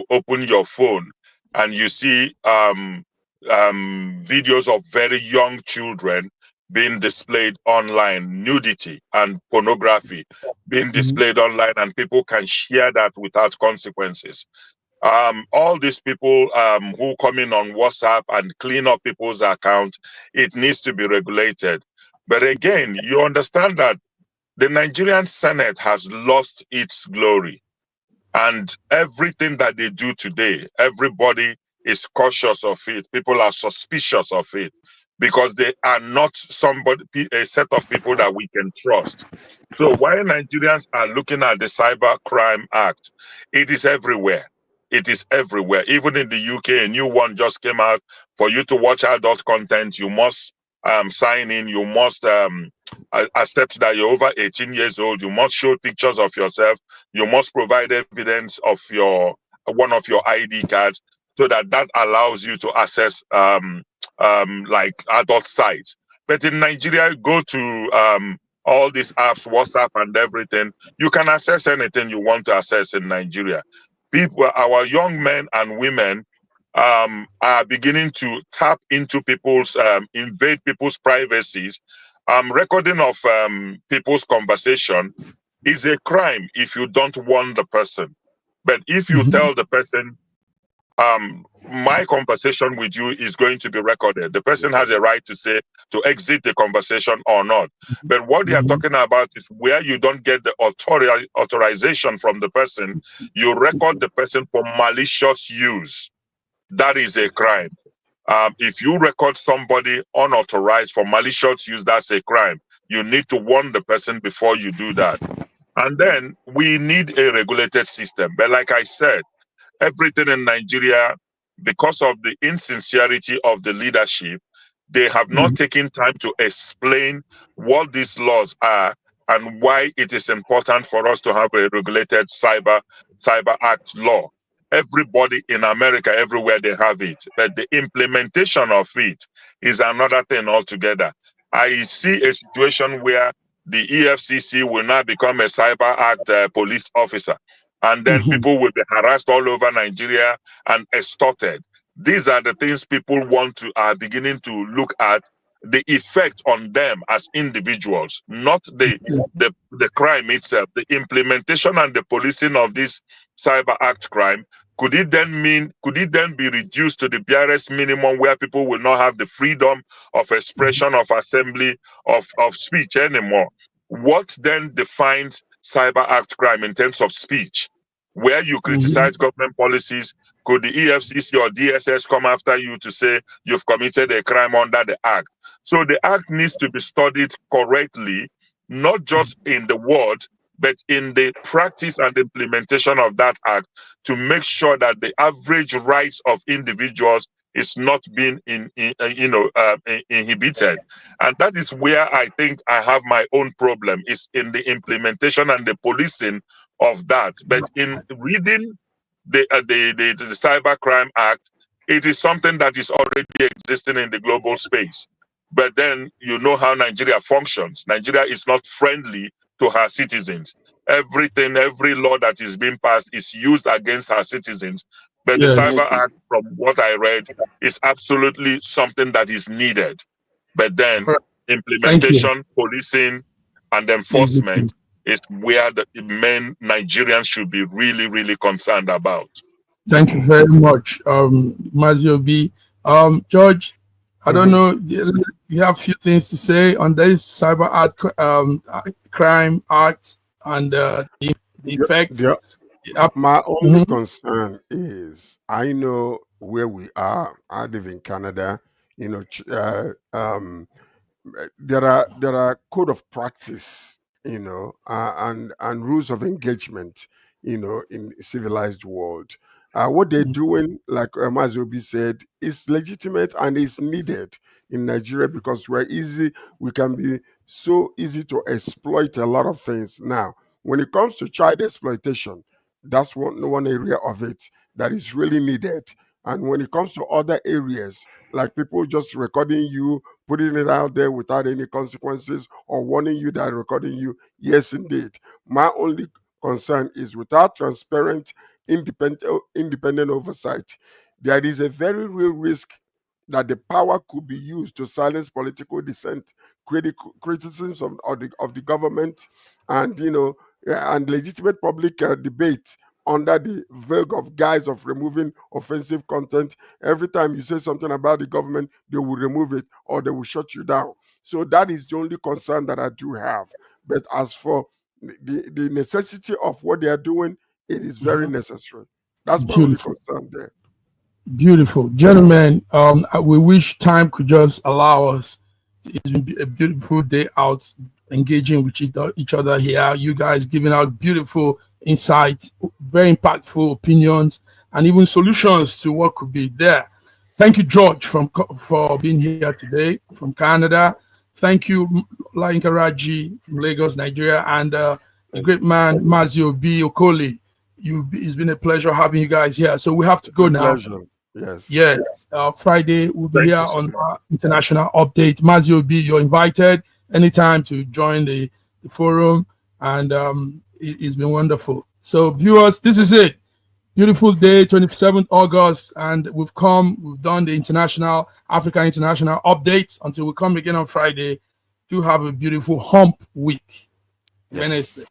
open your phone and you see videos of very young children being displayed online, nudity and pornography being displayed online, and people can share that without consequences. All these people who come in on WhatsApp and clean up people's accounts, it needs to be regulated. But again, you understand that the Nigerian Senate has lost its glory. And everything that they do today, everybody is cautious of it. People are suspicious of it because they are not a set of people that we can trust. So while Nigerians are looking at the Cybercrime Act, it is everywhere. It is everywhere. Even in the UK, a new one just came out. For you to watch adult content, you must sign in. You must accept that you're over 18 years old. You must show pictures of yourself. You must provide evidence of one of your ID cards, so that allows you to access like adult sites. But in Nigeria, go to all these apps, WhatsApp and everything, you can access anything you want to access in Nigeria. People, our young men and women are beginning to tap into people's, invade people's privacies. Recording of people's conversation is a crime if you don't warn the person. But if you tell the person, my conversation with you is going to be recorded, the person has a right to say to exit the conversation or not. But what they are talking about is where you don't get the authorization from the person, you record the person for malicious use. That is a crime. If you record somebody unauthorized for malicious use, that's a crime. You need to warn the person before you do that. And then we need a regulated system. But like I said, everything in Nigeria, because of the insincerity of the leadership, they have not taken time to explain what these laws are and why it is important for us to have a regulated cyber act law. Everybody in America, everywhere they have it, but the implementation of it is another thing altogether. I see a situation where the EFCC will now become a cyber act police officer, and then people will be harassed all over Nigeria and extorted. These are the things people are beginning to look at, the effect on them as individuals, not the crime itself. The implementation and the policing of this cyber act crime, could it then be reduced to the barest minimum where people will not have the freedom of expression, of assembly, of speech anymore? What then defines cyber act crime in terms of speech? Where you criticize government policies, could the EFCC or DSS come after you to say you've committed a crime under the act? So the act needs to be studied correctly, not just in the word, but in the practice and implementation of that act, to make sure that the average rights of individuals is not being inhibited. And that is where I think I have my own problem, is in the implementation and the policing of that. But in reading the Cybercrime Act, it is something that is already existing in the global space. But then you know how Nigeria functions. Nigeria is not friendly to her citizens. Every law that is being passed is used against her citizens. But the Cyber Act, from what I read, is absolutely something that is needed. But then implementation, policing, and enforcement is where the main Nigerians should be really, really concerned about. Thank you very much, Mazio B. George, I don't know, you have a few things to say on this Cyber Act, Crime Act and the effects. My only concern is, I know where we are. I live in Canada. You know, there are code of practice, you know, and rules of engagement, you know, in civilized world. What they're doing, like Mazobi said, is legitimate and is needed in Nigeria, because we can be so easy to exploit a lot of things. Now, when it comes to child exploitation, that's one area of it that is really needed. And when it comes to other areas, like people just recording you, putting it out there without any consequences, or warning you that recording you, yes, indeed. My only concern is, without transparent, independent oversight, there is a very real risk that the power could be used to silence political dissent, criticisms of the government, and and legitimate public debate under the vague of guise of removing offensive content. Every time you say something about the government, they will remove it or they will shut you down. So that is the only concern that I do have. But as for the necessity of what they are doing, it is very necessary. That's my only concern there. Beautiful. Gentlemen, we wish time could just allow us. It's been a beautiful day out engaging with each other here. You guys giving out beautiful insight, very impactful opinions, and even solutions to what could be there. Thank you, George, for being here today from Canada. Thank you, Lainka Raji from Lagos, Nigeria, and the great man, Mazio B. Okoli. It's been a pleasure having you guys here. So we have to go now. Pleasure. Yes. Yes. Friday, we'll be here on our international update. Mazio B, you're invited anytime to join the the forum, and it's been wonderful. So viewers, this is it. Beautiful day, 27th August, and we've done the Africa International update. Until we come again on Friday, do have a beautiful hump week. Wednesday.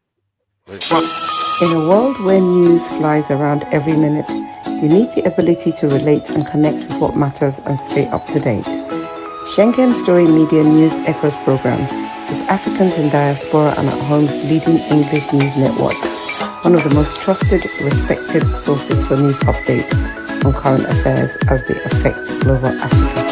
In a world where news flies around every minute, you need the ability to relate and connect with what matters and stay up to date. Schengen Story Media News Echoes program is Africans in Diaspora and at Home's leading English news network, one of the most trusted, respected sources for news updates on current affairs as they affect global Africa.